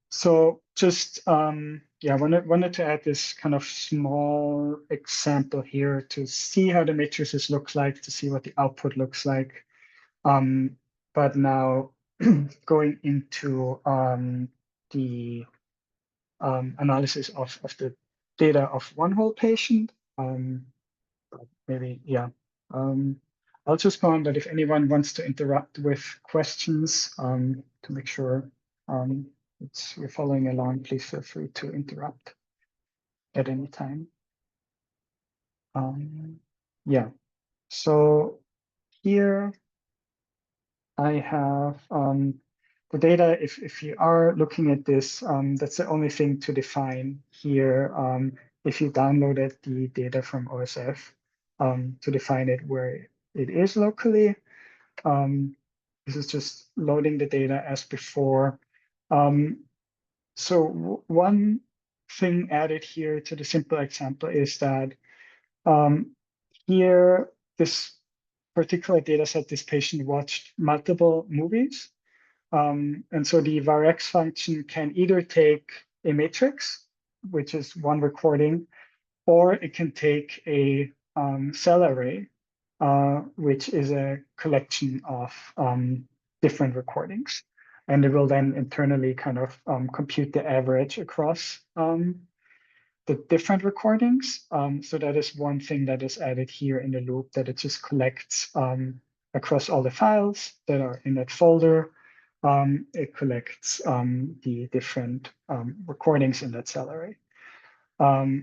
S2: So just yeah, wanted to add this kind of small example here to see how the matrices look like, to see what the output looks like. But now going into the analysis of the data of one whole patient. Maybe, yeah. I'll just go on that if anyone wants to interrupt with questions to make sure you're following along, please feel free to interrupt at any time. Yeah, so here I have the data. If you are looking at this, that's the only thing to define here. If you downloaded the data from OSF, to define it where it is locally. This is just loading the data as before. So one thing added here to the simple example is that um, here, this particular data set, this patient watched multiple movies. And so the varx function can either take a matrix, which is one recording, or it can take a cell array, which is a collection of different recordings. And it will then internally kind of compute the average across the different recordings. So that is one thing that is added here in the loop, that it just collects across all the files that are in that folder. It collects the different recordings in that cell array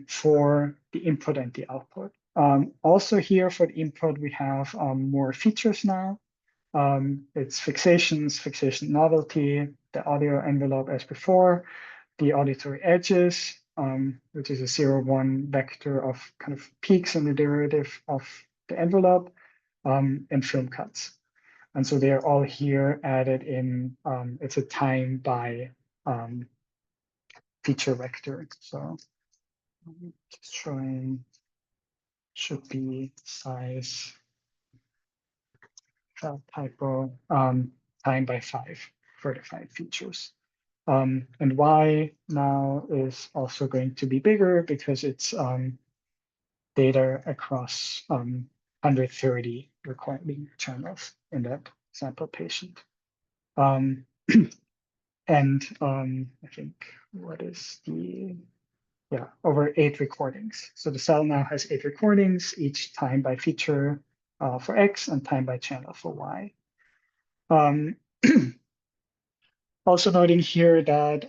S2: for the input and the output. Also here for the input, we have more features now. It's fixations, fixation novelty, the audio envelope as before, the auditory edges, which is a 0, 1 vector of kind of peaks in the derivative of the envelope, and film cuts. And so they're all here added in, it's a time by feature vector. So just showing should be size typo time by 5 for the 5 features. And Y now is also going to be bigger because it's data across 130 recording channels in that sample patient. And I think what is the, yeah, over 8 recordings. So the cell now has 8 recordings, each time by feature for X and time by channel for Y. Also noting here that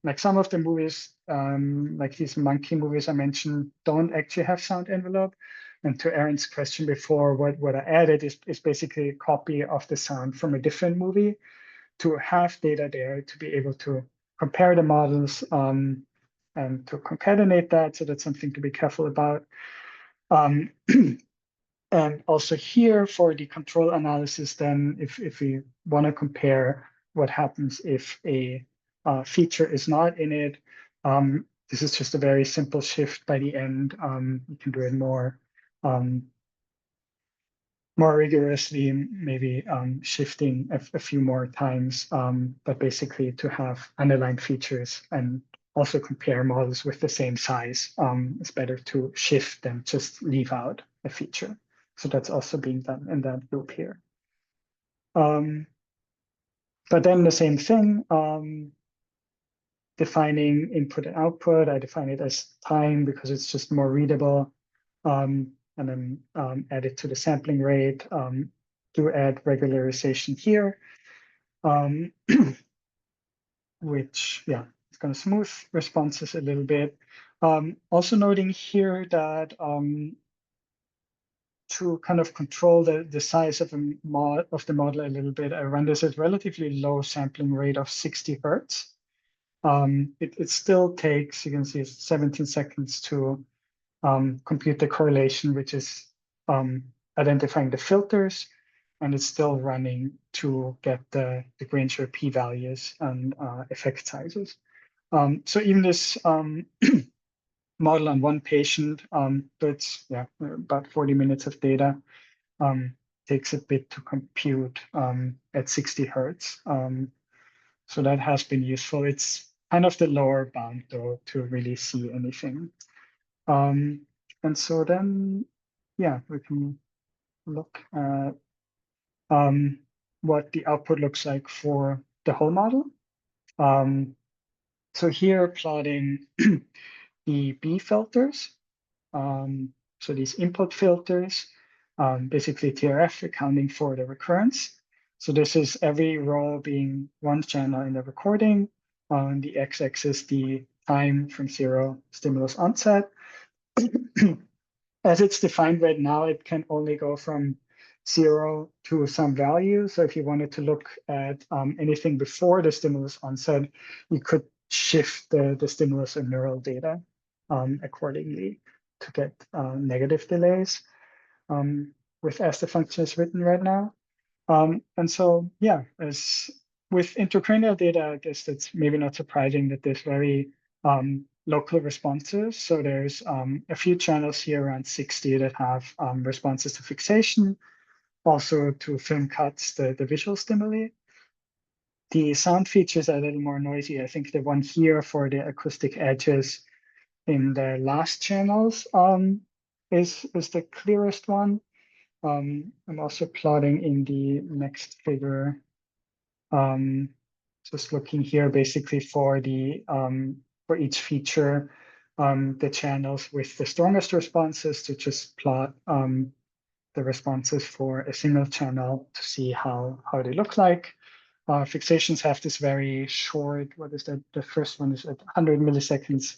S2: like some of the movies, like these monkey movies I mentioned, don't actually have sound envelope. And to Aaron's question before, what I added is basically a copy of the sound from a different movie to have data there to be able to compare the models and to concatenate that. So that's something to be careful about. Um, And also here for the control analysis, then if we want to compare what happens if a feature is not in it, this is just a very simple shift by the end. You can do it more rigorously, maybe shifting a few more times, but basically to have underlined features and also compare models with the same size, it's better to shift than just leave out a feature. So that's also being done in that loop here. But then the same thing, defining input and output. I define it as time because it's just more readable. And then add it to the sampling rate. Do add regularization here, which, yeah, it's going to smooth responses a little bit. Also noting here that to kind of control the size of the model a little bit, I run this at relatively low sampling rate of 60 hertz. It still takes, you can see, 17 seconds to compute the correlation, which is identifying the filters, and it's still running to get the Granger p-values and effect sizes. So even this model on one patient, that's about 40 minutes of data, takes a bit to compute at 60 hertz. So that has been useful. It's kind of the lower bound though to really see anything. And so then, yeah, we can look at what the output looks like for the whole model. So here plotting the B filters. So these input filters, basically TRF accounting for the recurrence. So this is every row being one channel in the recording. On the x-axis, the time from 0 stimulus onset. as it's defined right now, it can only go from 0 to some value. So if you wanted to look at anything before the stimulus onset, you could shift the stimulus and neural data accordingly to get negative delays with as the function is written right now. And so, yeah, as with intracranial data, I guess that's maybe not surprising that there's very local responses. So there's a few channels here, around 60, that have responses to fixation, also to film cuts, the visual stimuli. The sound features are a little more noisy. I think the one here for the acoustic edges in the last channels is the clearest one. I'm also plotting in the next figure, just looking here basically for the for each feature, the channels with the strongest responses, to just plot the responses for a single channel to see how they look like. Fixations have this very short, what is that? The first one is at 100 milliseconds.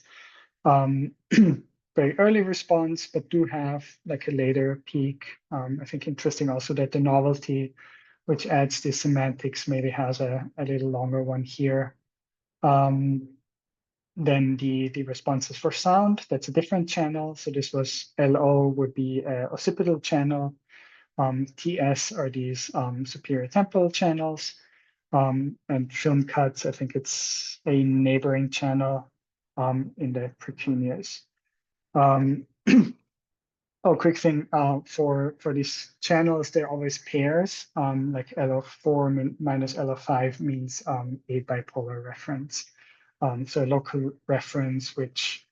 S2: Very early response, but do have like a later peak. I think interesting also that the novelty, which adds the semantics, maybe has a little longer one here. Then the responses for sound, that's a different channel. So this was LO would be a occipital channel. TS are these superior temporal channels. And film cuts, I think it's a neighboring channel in the precuneus. Oh, quick thing for these channels, they're always pairs. Like LO4 minus LO5 means a bipolar reference. So a local reference, which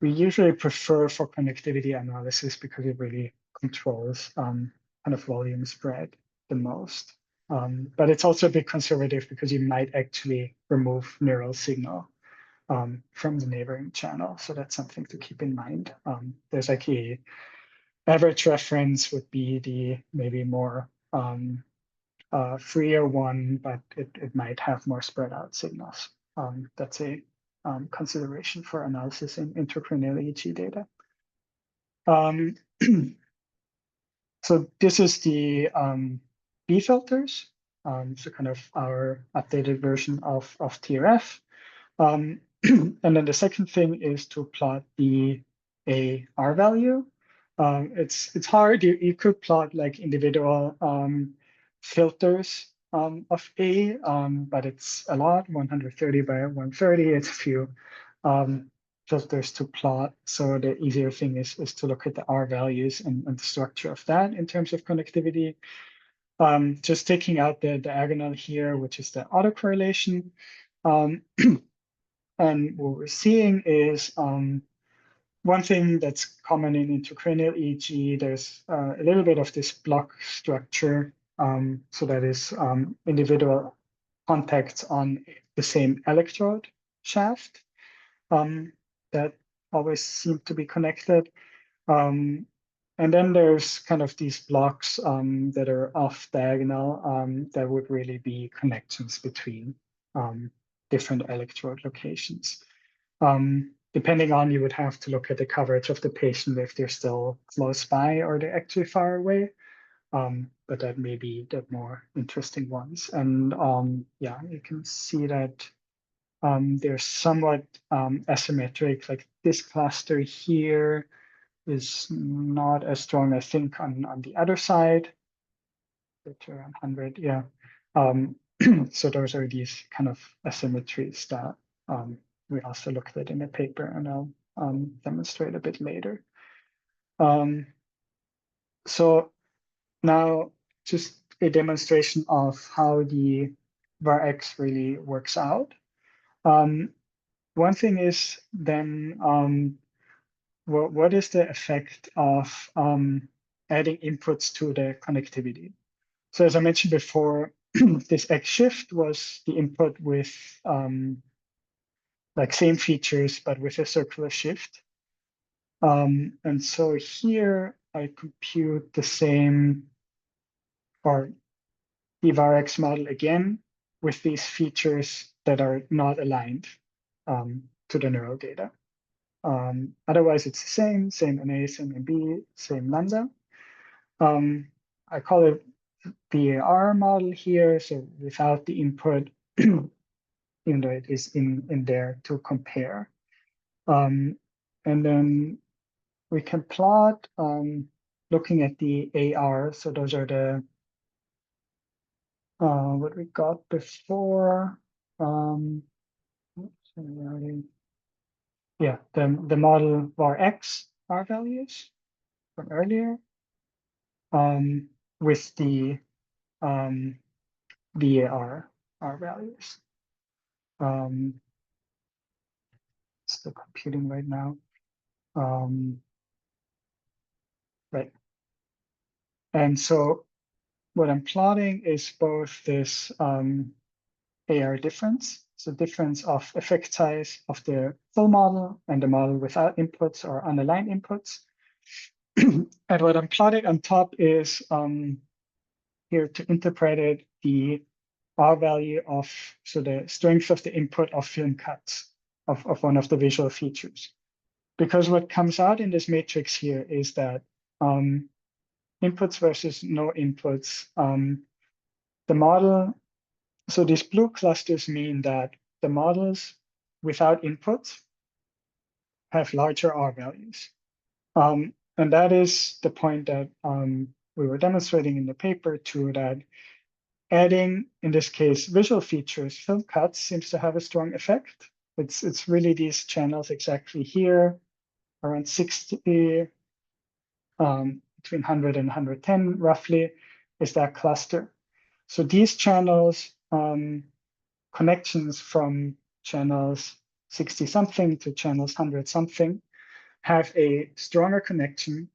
S2: we usually prefer for connectivity analysis because it really controls kind of volume spread the most. But it's also a bit conservative because you might actually remove neural signal from the neighboring channel. So that's something to keep in mind. There's like a average reference would be the maybe more freer one, but it might have more spread out signals. That's a consideration for analysis in intracranial EEG data. So this is the B filters, so kind of our updated version of TRF. And then the second thing is to plot the AR value. It's hard. You could plot like individual filters of A, but it's a lot, 130 by 130. It's a few filters to plot. So the easier thing is to look at the R values and the structure of that in terms of connectivity. Just taking out the diagonal here, which is the autocorrelation. And what we're seeing is one thing that's common in intracranial EEG, there's a little bit of this block structure. So that is individual contacts on the same electrode shaft that always seem to be connected. And then there's kind of these blocks that are off diagonal that would really be connections between different electrode locations. Depending on, you would have to look at the coverage of the patient if they're still close by or they're actually far away. But that may be the more interesting ones. And yeah, you can see that they're somewhat asymmetric. Like this cluster here is not as strong, I think, on the other side. It's around 100, yeah. So those are these kind of asymmetries that we also looked at in the paper, and I'll demonstrate a bit later. So now just a demonstration of how the varX really works out. One thing is then what is the effect of adding inputs to the connectivity? So as I mentioned before, this X shift was the input with like same features, but with a circular shift. And so here I compute the same, or the varX model again, with these features that are not aligned to the neural data. Otherwise, it's the same NA, same NB, same lambda. I call it VAR model here, so without the input, even though it is in there to compare. And then we can plot looking at the AR. So those are the what we got before. Yeah, the model var x R values from earlier with the VAR R values. Still computing right now. Right. And so what I'm plotting is both this AR difference, so difference of effect size of the full model and the model without inputs or unaligned inputs. And what I'm plotting on top is here to interpret it, the R value of, so the strength of the input of film cuts of one of the visual features. Because what comes out in this matrix here is that inputs versus no inputs, the model, so these blue clusters mean that the models without inputs have larger R values. And that is the point that we were demonstrating in the paper too, that adding, in this case, visual features, film cuts seems to have a strong effect. It's really these channels exactly here, around 60, between 100 and 110 roughly, is that cluster. So these channels, connections from channels 60 something to channels 100 something, have a stronger connection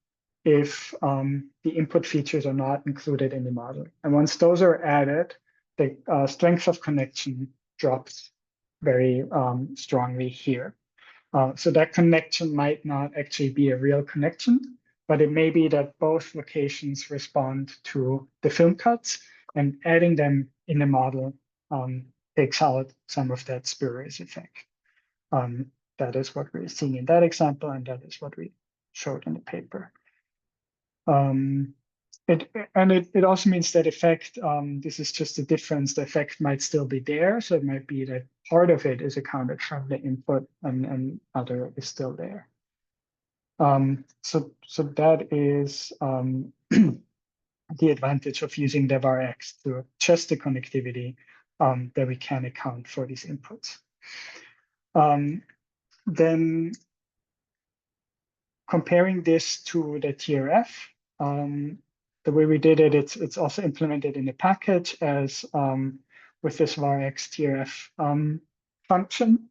S2: if the input features are not included in the model. And once those are added, the strength of connection drops very strongly here. So that connection might not actually be a real connection, but it may be that both locations respond to the film cuts, and adding them in the model takes out some of that spurious effect. That is what we're seeing in that example, and that is what we showed in the paper. It also means that effect, this is just a difference, the effect might still be there. So it might be that part of it is accounted from the input and other is still there. So that is the advantage of using the var_x to adjust the connectivity that we can account for these inputs. Then comparing this to the TRF, the way we did it, it's also implemented in the package as with this var_x TRF function,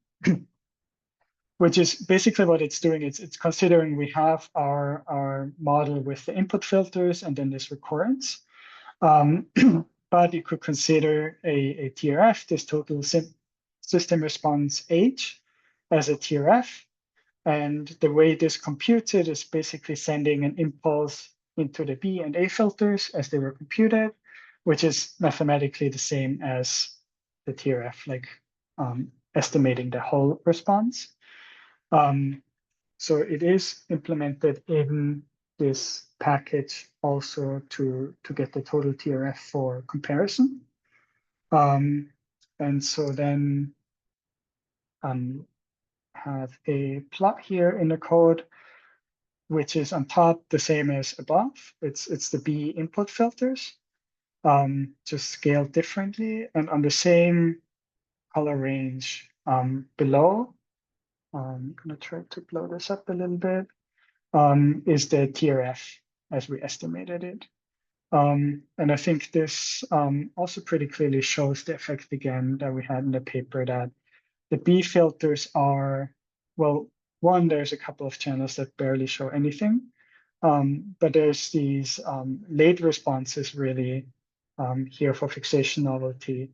S2: which is basically what it's doing. It's considering we have our model with the input filters and then this recurrence. But you could consider a TRF, this total system response H, as a TRF. And the way this computed is basically sending an impulse into the B and A filters as they were computed, which is mathematically the same as the TRF, like estimating the whole response. So it is implemented in this package also to get the total TRF for comparison. And so then have a plot here in the code, which is on top the same as above. It's the B input filters, just scaled differently, and on the same color range below. I'm gonna try to blow this up a little bit. Is the TRF as we estimated it. And I think this also pretty clearly shows the effect again that we had in the paper, that the B filters are, well, one, there's a couple of channels that barely show anything, but there's these late responses really here for fixation novelty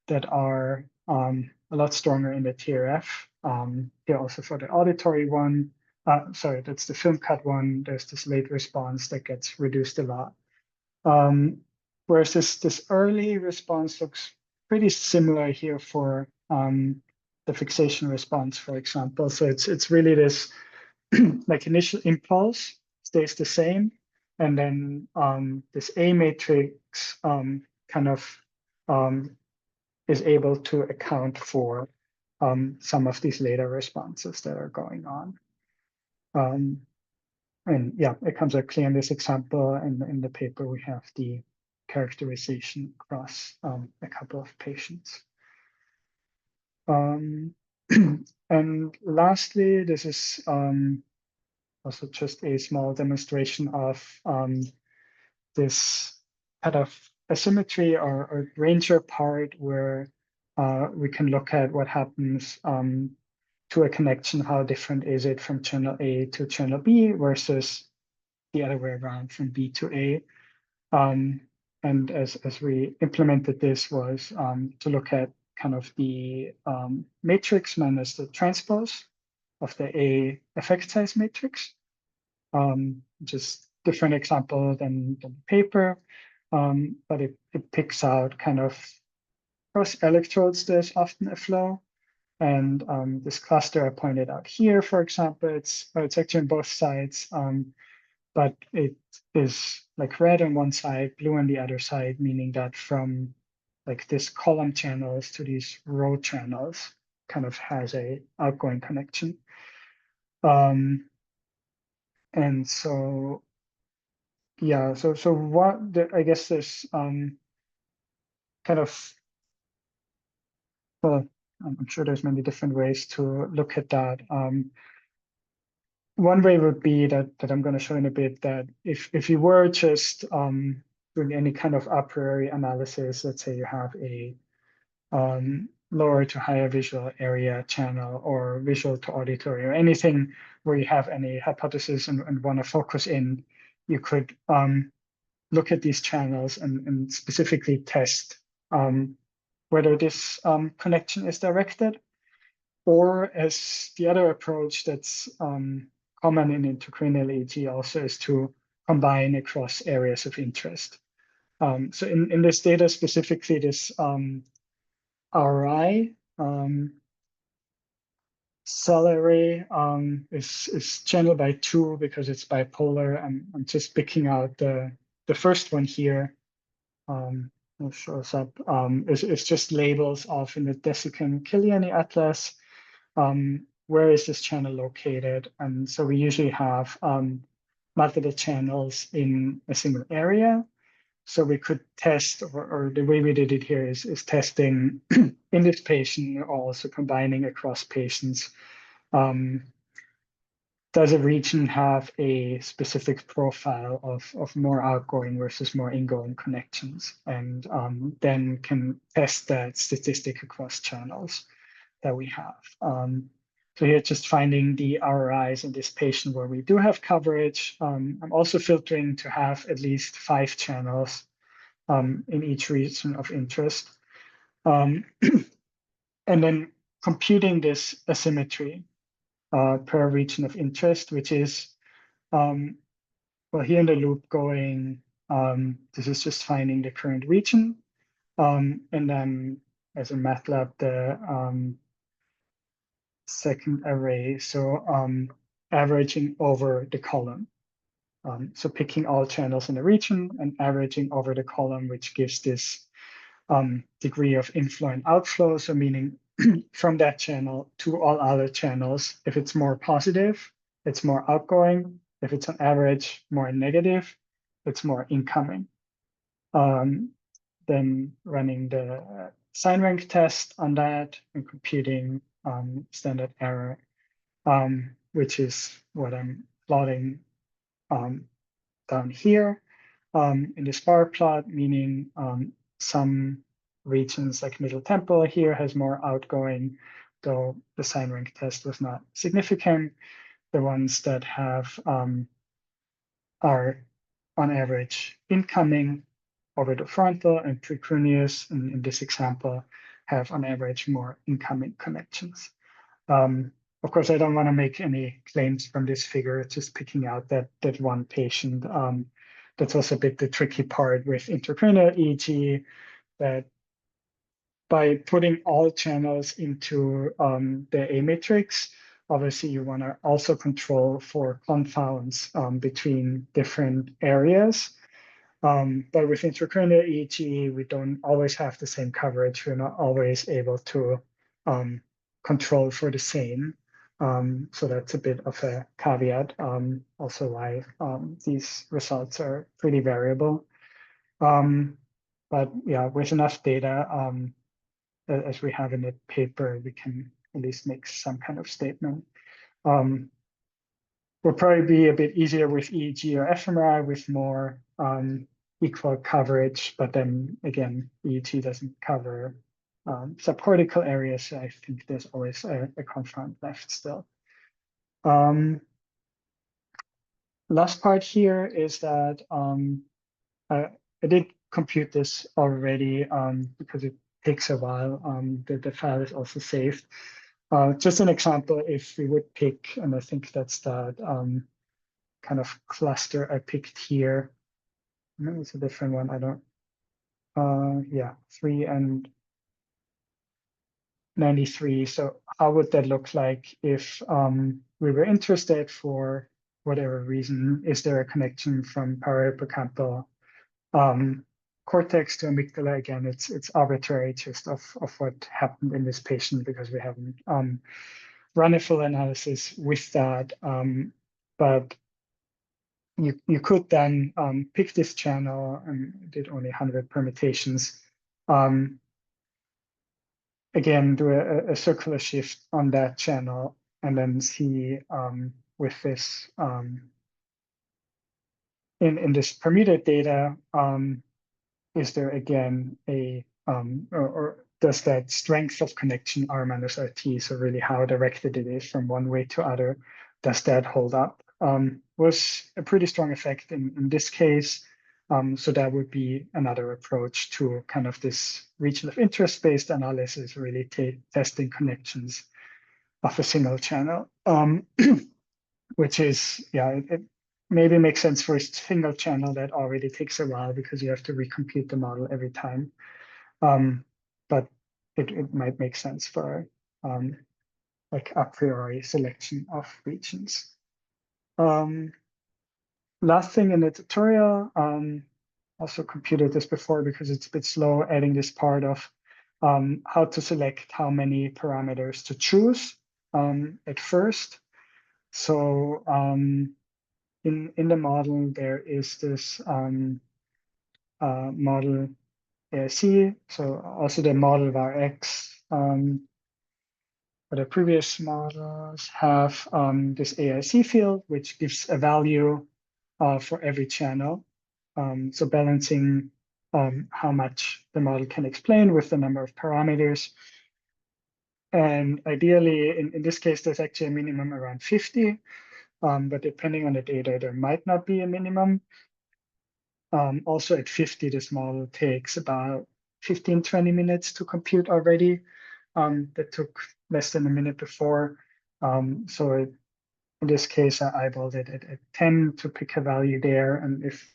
S2: that are a lot stronger in the TRF. Here also for the auditory one, sorry, that's the film cut one, there's this late response that gets reduced a lot. Whereas this early response looks pretty similar here for the fixation response, for example. So it's really this like initial impulse stays the same, and then this A matrix kind of is able to account for some of these later responses that are going on. And yeah, it comes out clear in this example. And in the paper, we have the characterization across a couple of patients. And lastly, this is also just a small demonstration of this kind of asymmetry or ranger part where we can look at what happens to a connection. How different is it from channel A to channel B versus the other way around from B to A? And as we implemented this was to look at kind of the matrix minus the transpose of the A effect size matrix. Just different example than the paper, but it picks out kind of cross electrodes. There's often a flow, and this cluster I pointed out here, for example, it's actually on both sides, but it is like red on one side, blue on the other side, meaning that from like this column channels to these row channels kind of has a outgoing connection. And so yeah, so I guess there's kind of, well, I'm sure there's many different ways to look at that. One way would be that I'm going to show in a bit, that if you were just doing any kind of a priori analysis, let's say you have a lower to higher visual area channel or visual to auditory or anything where you have any hypothesis and want to focus in, you could look at these channels and specifically test whether this connection is directed, or as the other approach that's common in intracranial EEG also is to combine across areas of interest. So in this data specifically, this RI cell array is channeled by 2 because it's bipolar. I'm just picking out the first one here. It shows up. It's just labels off in the Desikan-Kiliani atlas. Where is this channel located? And so we usually have multiple channels in a single area. So we could test, or the way we did it here is testing in this patient, also combining across patients. Does a region have a specific profile of more outgoing versus more ingoing connections? And then can test that statistic across channels that we have. So here, just finding the RIs in this patient where we do have coverage. I'm also filtering to have at least 5 channels in each region of interest. And then computing this asymmetry per region of interest, which is, well, here in the loop going, this is just finding the current region. And then as a MATLAB, the second array, so averaging over the column. So picking all channels in the region and averaging over the column, which gives this degree of inflow and outflow. So meaning from that channel to all other channels, if it's more positive, it's more outgoing. If it's on average more negative, it's more incoming. Then running the sign rank test on that and computing standard error, which is what I'm plotting down here in this bar plot, meaning some regions like middle temporal here has more outgoing, though the sign rank test was not significant. The ones that have are on average incoming over the frontal and precuneus, and in this example, have on average more incoming connections. Of course, I don't want to make any claims from this figure, just picking out that one patient. That's also a bit the tricky part with intracranial EEG, that by putting all channels into the A matrix, obviously you want to also control for confounds between different areas. But with intracranial EEG, we don't always have the same coverage. We're not always able to control for the same. So that's a bit of a caveat, also why these results are pretty variable. But yeah, with enough data, as we have in the paper, we can at least make some kind of statement. Will probably be a bit easier with EEG or fMRI with more equal coverage, but then again, EEG doesn't cover subcortical areas, so I think there's always a confound left still. Last part here is that I did compute this already because it takes a while. The file is also saved. Just an example, if we would pick, and I think that's that kind of cluster I picked here. Maybe it's a different one. I don't, yeah, 3 and 93. So how would that look like if we were interested for whatever reason? Is there a connection from parahippocampal cortex to amygdala? Again, it's arbitrary just of what happened in this patient because we haven't run a full analysis with that. But you could then pick this channel and did only 100 permutations. Again, do a circular shift on that channel and then see with this in this permuted data, is there again a or does that strength of connection R minus RT, so really how directed it is from one way to other, does that hold up? Was a pretty strong effect in this case. So that would be another approach to kind of this region of interest-based analysis, really testing connections of a single channel, which is, yeah, it maybe makes sense for a single channel that already takes a while because you have to recompute the model every time. But it might make sense for like a priori selection of regions. Last thing in the tutorial, also computed this before because it's a bit slow adding this part of how to select how many parameters to choose at first. So in the model, there is this model AIC, so also the model var X. But the previous models have this AIC field, which gives a value for every channel. So balancing how much the model can explain with the number of parameters. And ideally, in this case, there's actually a minimum around 50, but depending on the data, there might not be a minimum. Also at 50, this model takes about 15, 20 minutes to compute already. That took less than a minute before. So in this case, I eyeballed it at 10 to pick a value there. And if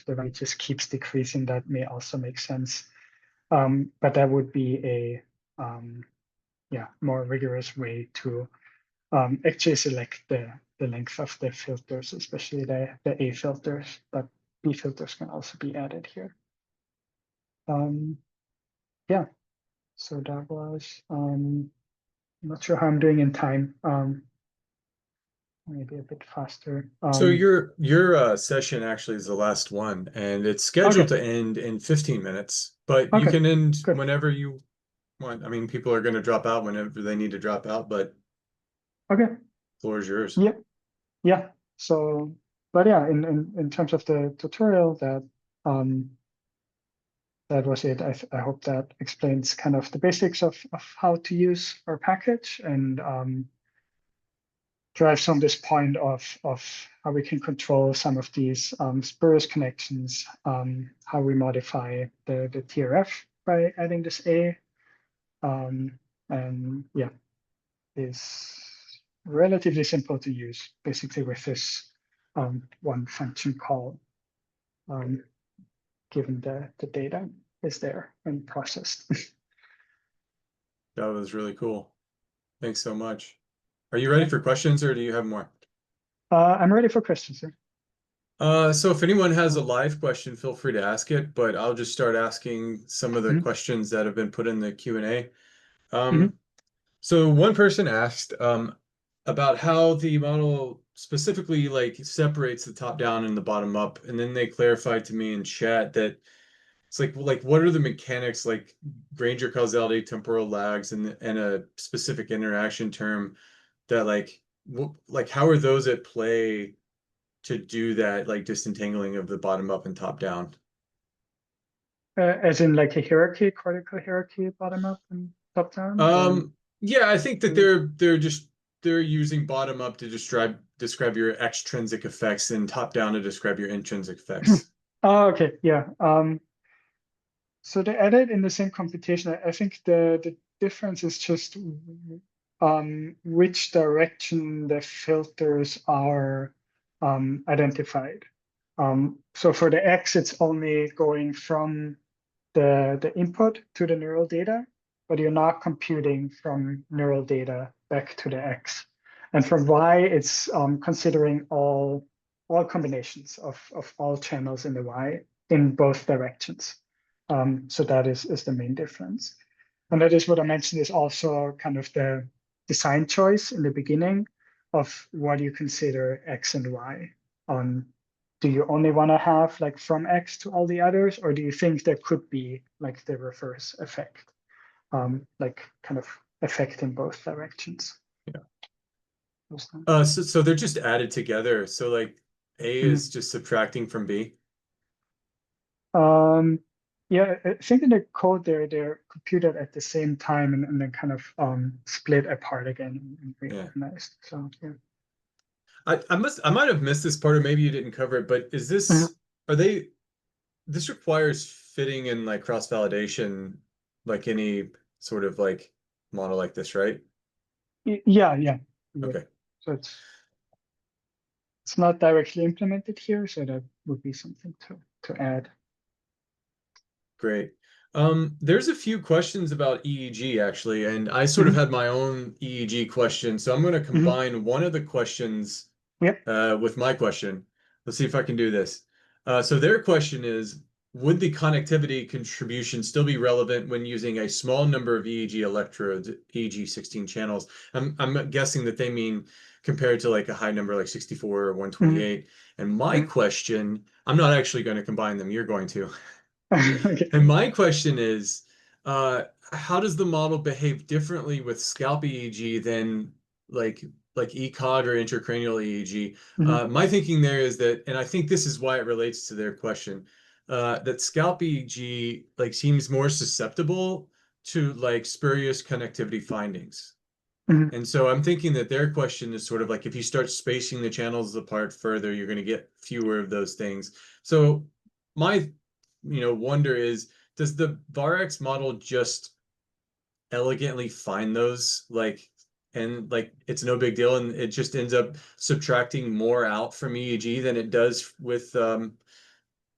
S2: the value just keeps decreasing, that may also make sense. But that would be a more rigorous way to actually select the length of the filters, especially the A filters, but B filters can also be added here. Yeah, so that was, I'm not sure how I'm doing in time. Maybe a bit faster.
S1: So your session actually is the last one, and it's scheduled
S2: Okay,
S1: to end in 15 minutes, but you
S2: okay,
S1: can end
S2: good.
S1: whenever you want. I mean, people are going to drop out whenever they need to drop out, but
S2: Okay,
S1: floor is yours.
S2: yeah, yeah. So, but yeah, in terms of the tutorial, that was it. I hope that explains kind of the basics of how to use our package and drives on this point of how we can control some of these spurious connections, how we modify the TRF by adding this A. And yeah, is relatively simple to use, basically with this one function call, given the data is there and processed.
S1: That was really cool. Thanks so much. Are you ready
S2: Yeah.
S1: for questions or do you have more?
S2: I'm ready for questions, sir.
S1: So if anyone has a live question, feel free to ask it, but I'll just start asking some of the
S2: Mhm,
S1: questions that have been put in the Q&A.
S2: mhm.
S1: So one person asked about how the model specifically like separates the top down and the bottom up, and then they clarified to me in chat that it's like what are the mechanics like Granger causality, temporal lags, and a specific interaction term that like how are those at play to do that like disentangling of the bottom up and top down?
S2: As in like a hierarchy, cortical hierarchy, bottom up and top down, or
S1: Yeah, I think that
S2: mm.
S1: they're using bottom up to describe your extrinsic effects and top down to describe your intrinsic effects.
S2: Oh, okay, yeah. So they added in the same computation. I think the difference is just which direction the filters are identified. So for the X, it's only going from the input to the neural data, but you're not computing from neural data back to the X. And from Y, it's considering all combinations of all channels in the Y in both directions. So that is the main difference. And that is what I mentioned is also kind of the design choice in the beginning of what you consider X and Y on do you only want to have like from X to all the others, or do you think there could be like the reverse effect, like kind of effect in both directions?
S1: Yeah.
S2: Those things.
S1: So they're just added together. So like A is
S2: Mhm.
S1: just subtracting from B.
S2: Um, yeah, I think in the code they're computed at the same time and then kind of split apart again and
S1: Yeah.
S2: reorganized. So yeah.
S1: I might have missed this part or maybe you didn't cover it, but is
S2: Mhm.
S1: this are they this requires fitting in like cross-validation like any sort of like model like this, right?
S2: Yeah, yeah, yeah.
S1: Okay.
S2: So it's not directly implemented here, so that would be something to add.
S1: Great. There's a few questions about EEG actually, and I sort of
S2: Mhm,
S1: had my own EEG question, so I'm going to
S2: mhm.
S1: combine one of the questions
S2: Yep.
S1: with my question. Let's see if I can do this. So their question is, would the connectivity contribution still be relevant when using a small number of EEG electrodes, EEG 16 channels? I'm guessing that they mean compared to like a high number like 64 or
S2: Mhm,
S1: 128. And my
S2: mhm.
S1: question, I'm not actually going to combine them. You're going to.
S2: Okay.
S1: And my question is, uh, how does the model behave differently with scalp EEG than like like ECOG or intracranial EEG?
S2: Mhm,
S1: My thinking there is that, and I think this is why it relates to their question, that scalp EEG like seems more susceptible to like spurious connectivity findings.
S2: mhm.
S1: And so I'm thinking that their question is sort of like if you start spacing the channels apart further, you're going to get fewer of those things. So my, wonder is, does the VARX model just elegantly find those like, and like it's no big deal, and it just ends up subtracting more out from EEG than it does with the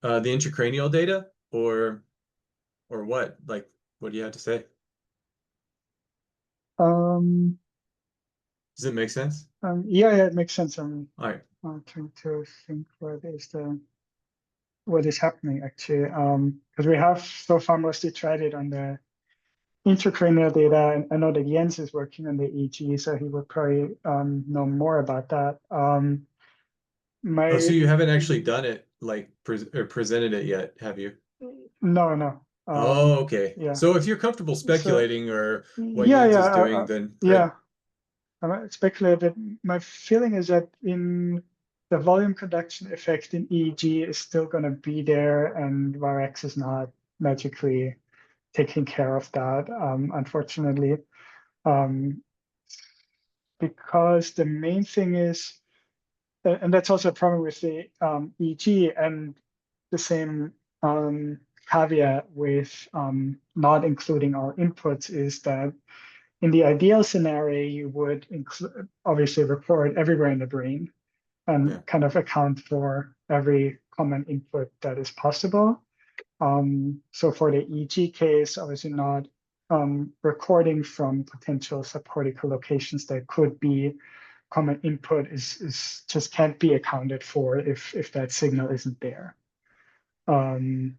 S1: intracranial data, or what? Like, what do you have to say?
S2: Um,
S1: Does it make sense?
S2: yeah, yeah, it makes sense.
S1: All right.
S2: I'm trying to think what is happening actually. Because we have so far mostly tried it on the intracranial data, and I know that Jens is working on the EG, so he would probably know more about that.
S1: Oh, so
S2: My
S1: you haven't actually done it like or presented it yet, have you?
S2: no, no.
S1: Oh, okay.
S2: Yeah.
S1: So if you're comfortable
S2: So
S1: speculating or what
S2: yeah,
S1: Jens
S2: yeah,
S1: is doing, then
S2: yeah.
S1: great.
S2: I might speculate that my feeling is that in the volume conduction effect in EEG is still going to be there, and Varex is not magically taking care of that, unfortunately, um, because the main thing is, and that's also a problem with the EEG, and the same caveat with not including all inputs is that in the ideal scenario, you would include obviously record everywhere in the brain
S1: Yeah.
S2: and kind of account for every common input that is possible. So for the EG case, obviously not. recording from potential subcortical locations that could be common input is just can't be accounted for if that signal isn't there. And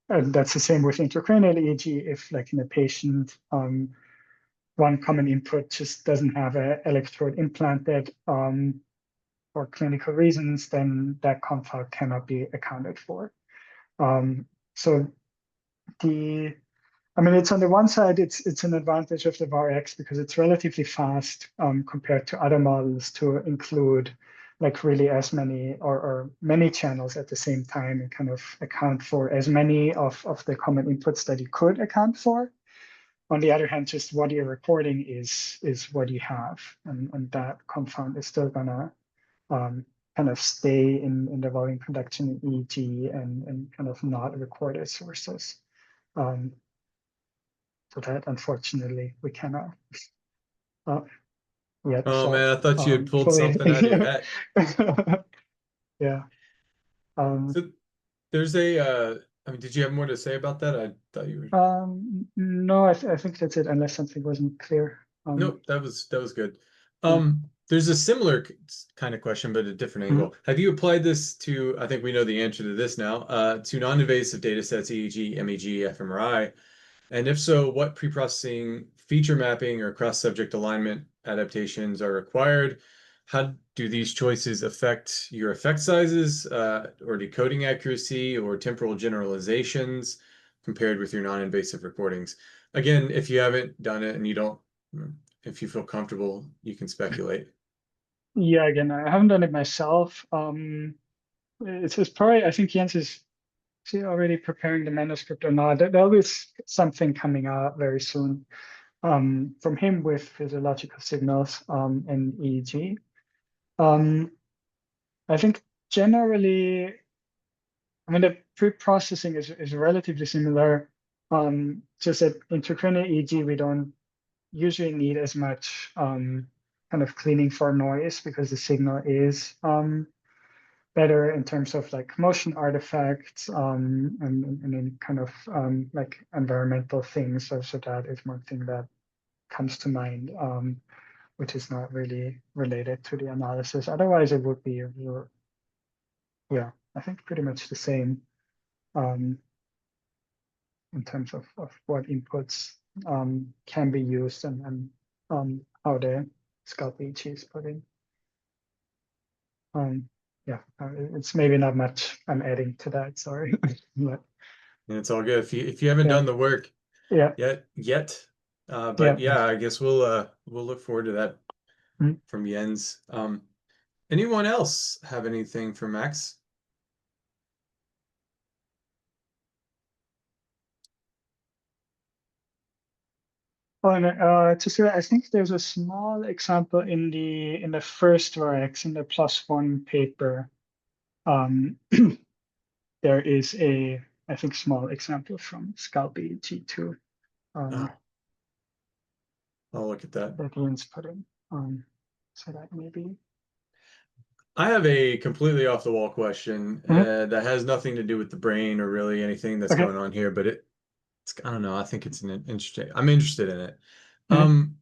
S2: that's the same with intracranial EEG. If like in a patient, one common input just doesn't have an electrode implanted for clinical reasons, then that confound cannot be accounted for. So the I mean, it's on the one side, it's an advantage of the VAR-X because it's relatively fast compared to other models to include like really as many or many channels at the same time and kind of account for as many of the common inputs that you could account for. On the other hand, just what you're recording is what you have, and that confound is still gonna kind of stay in the volume conduction in EEG and kind of not recorded sources. So that unfortunately we cannot yet
S1: Oh
S2: solve
S1: man, I thought you had pulled
S2: fully.
S1: something out of your hat.
S2: Yeah. Um,
S1: So there's a, I mean, did you have more to say about that? I thought you were.
S2: no, I think that's it, unless something wasn't clear.
S1: Nope, that was good.
S2: Yeah.
S1: There's a similar kind of question, but a different
S2: Mhm.
S1: angle. Have you applied this to, I think we know the answer to this now, to non-invasive data sets, EEG, MEG, fMRI? And if so, what preprocessing, feature mapping, or cross-subject alignment adaptations are required? How do these choices affect your effect sizes, or decoding accuracy, or temporal generalizations compared with your non-invasive recordings? Again, if you haven't done it and you don't, if you feel comfortable, you can speculate.
S2: Yeah, again, I haven't done it myself. It's probably, I think Jens is he already preparing the manuscript or not. There'll be something coming out very soon from him with physiological signals and EEG. I think generally, I mean, the pre-processing is relatively similar. Just that intracranial EEG, we don't usually need as much kind of cleaning for noise because the signal is better in terms of like motion artifacts and then kind of like environmental things. So that is one thing that comes to mind, which is not really related to the analysis. Otherwise, it would be, yeah, I think pretty much the same um, in terms of what inputs can be used and how the scalp EEG is put in. Um, yeah, it's maybe not much I'm adding to that, sorry. But
S1: And it's all good. If you haven't
S2: yeah,
S1: done the work
S2: yeah,
S1: yet,
S2: yeah.
S1: but yeah, I guess we'll look forward to that
S2: Mm.
S1: from Jens. Anyone else have anything for Max?
S2: Oh, and to say that, I think there's a small example in the first Varex in the +1 paper. Um, there is a, I think, small example from scalp EEG too. Um,
S1: Oh, I'll look at that.
S2: that Ian's put in. So that maybe.
S1: I have a completely off the wall question
S2: Mhm.
S1: that has nothing to do with the brain or really anything that's
S2: Okay.
S1: going on here, but I don't know. I think it's an interesting. I'm interested in it.
S2: Mhm.
S1: Um,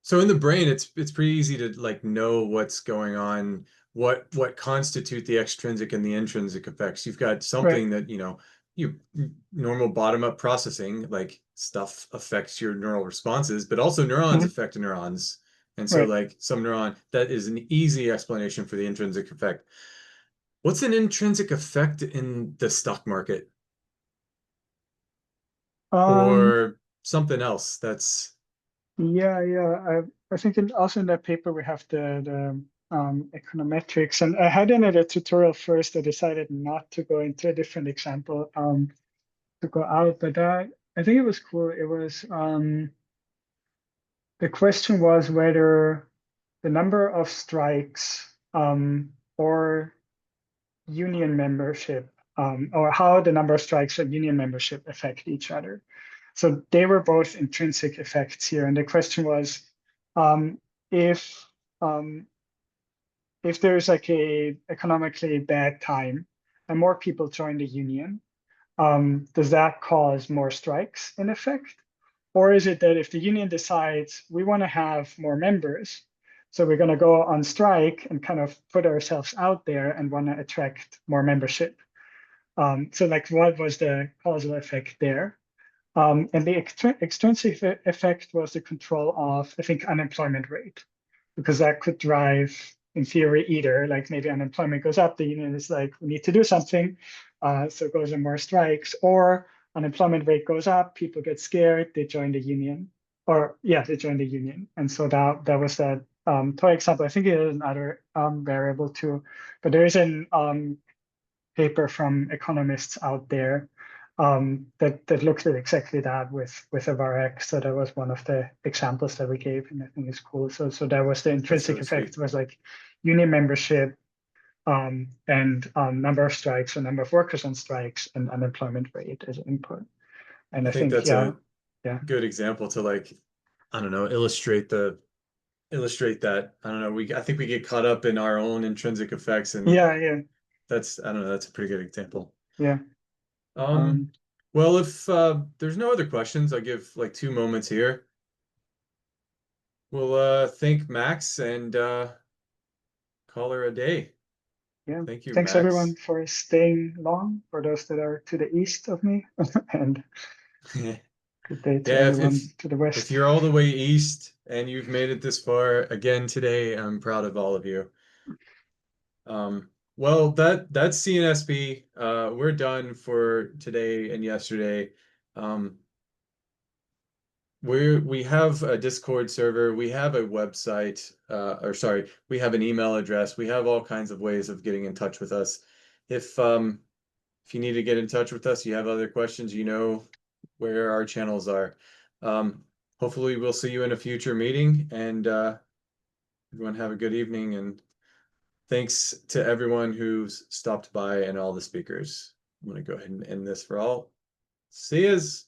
S1: So in the brain, it's pretty easy to like know what's going on, what constitute the extrinsic and the intrinsic effects. You've got
S2: Right.
S1: something that, you normal bottom-up processing, like stuff affects your neural responses, but also neurons
S2: Mhm.
S1: affect neurons. And so
S2: Right.
S1: like some neuron, that is an easy explanation for the intrinsic effect. What's an intrinsic effect in the stock market
S2: Um,
S1: or something else that's
S2: yeah. I think also in that paper we have the econometrics, and I had in it a tutorial first. I decided not to go into a different example to go out, but I think it was cool. It was the question was whether the number of strikes or union membership or how the number of strikes or union membership affect each other. So they were both intrinsic effects here. And the question was um, if um, if there's like a economically bad time and more people join the union, does that cause more strikes in effect? Or is it that if the union decides we want to have more members, so we're going to go on strike and kind of put ourselves out there and want to attract more membership? So like what was the causal effect there? And the extrinsic effect was the control of, I think, unemployment rate, because that could drive, in theory, either like maybe unemployment goes up, the union is like, we need to do something, so it goes on more strikes, or unemployment rate goes up, people get scared, they join the union, or yeah, they join the union. And so that was that toy example. I think it is another variable too, but there is an paper from economists out there that looked at exactly that with a Varx. So that was one of the examples that we gave, and I think it's cool. So that was the
S1: That's
S2: intrinsic
S1: really
S2: effect
S1: sweet.
S2: was like union membership and number of strikes or number of workers on strikes and unemployment rate as input. And
S1: I
S2: I
S1: think
S2: think,
S1: that's
S2: yeah,
S1: a
S2: yeah,
S1: good example to like, I don't know, illustrate that. I don't know. I think we get caught up in our own intrinsic effects, and
S2: yeah, yeah,
S1: that's, I don't know, that's a pretty good example.
S2: yeah.
S1: Um,
S2: Um,
S1: well, if there's no other questions, I'll give like 2 moments here. We'll thank Max and call her a day.
S2: yeah.
S1: Thank you,
S2: Thanks everyone
S1: Max.
S2: for staying long, for those that are to the east of me, and good day to
S1: Yeah,
S2: everyone to the
S1: if
S2: west.
S1: you're all the way east and you've made it this far again today, I'm proud of all of you. Well, that's CNSP. We're done for today and yesterday. Um, we have a Discord server, we have a website, or sorry, we have an email address, we have all kinds of ways of getting in touch with us. If you need to get in touch with us, you have other questions, you know where our channels are. Um, Hopefully we'll see you in a future meeting, and everyone have a good evening, and thanks to everyone who's stopped by and all the speakers. I'm gonna go ahead and end this for all. See yous.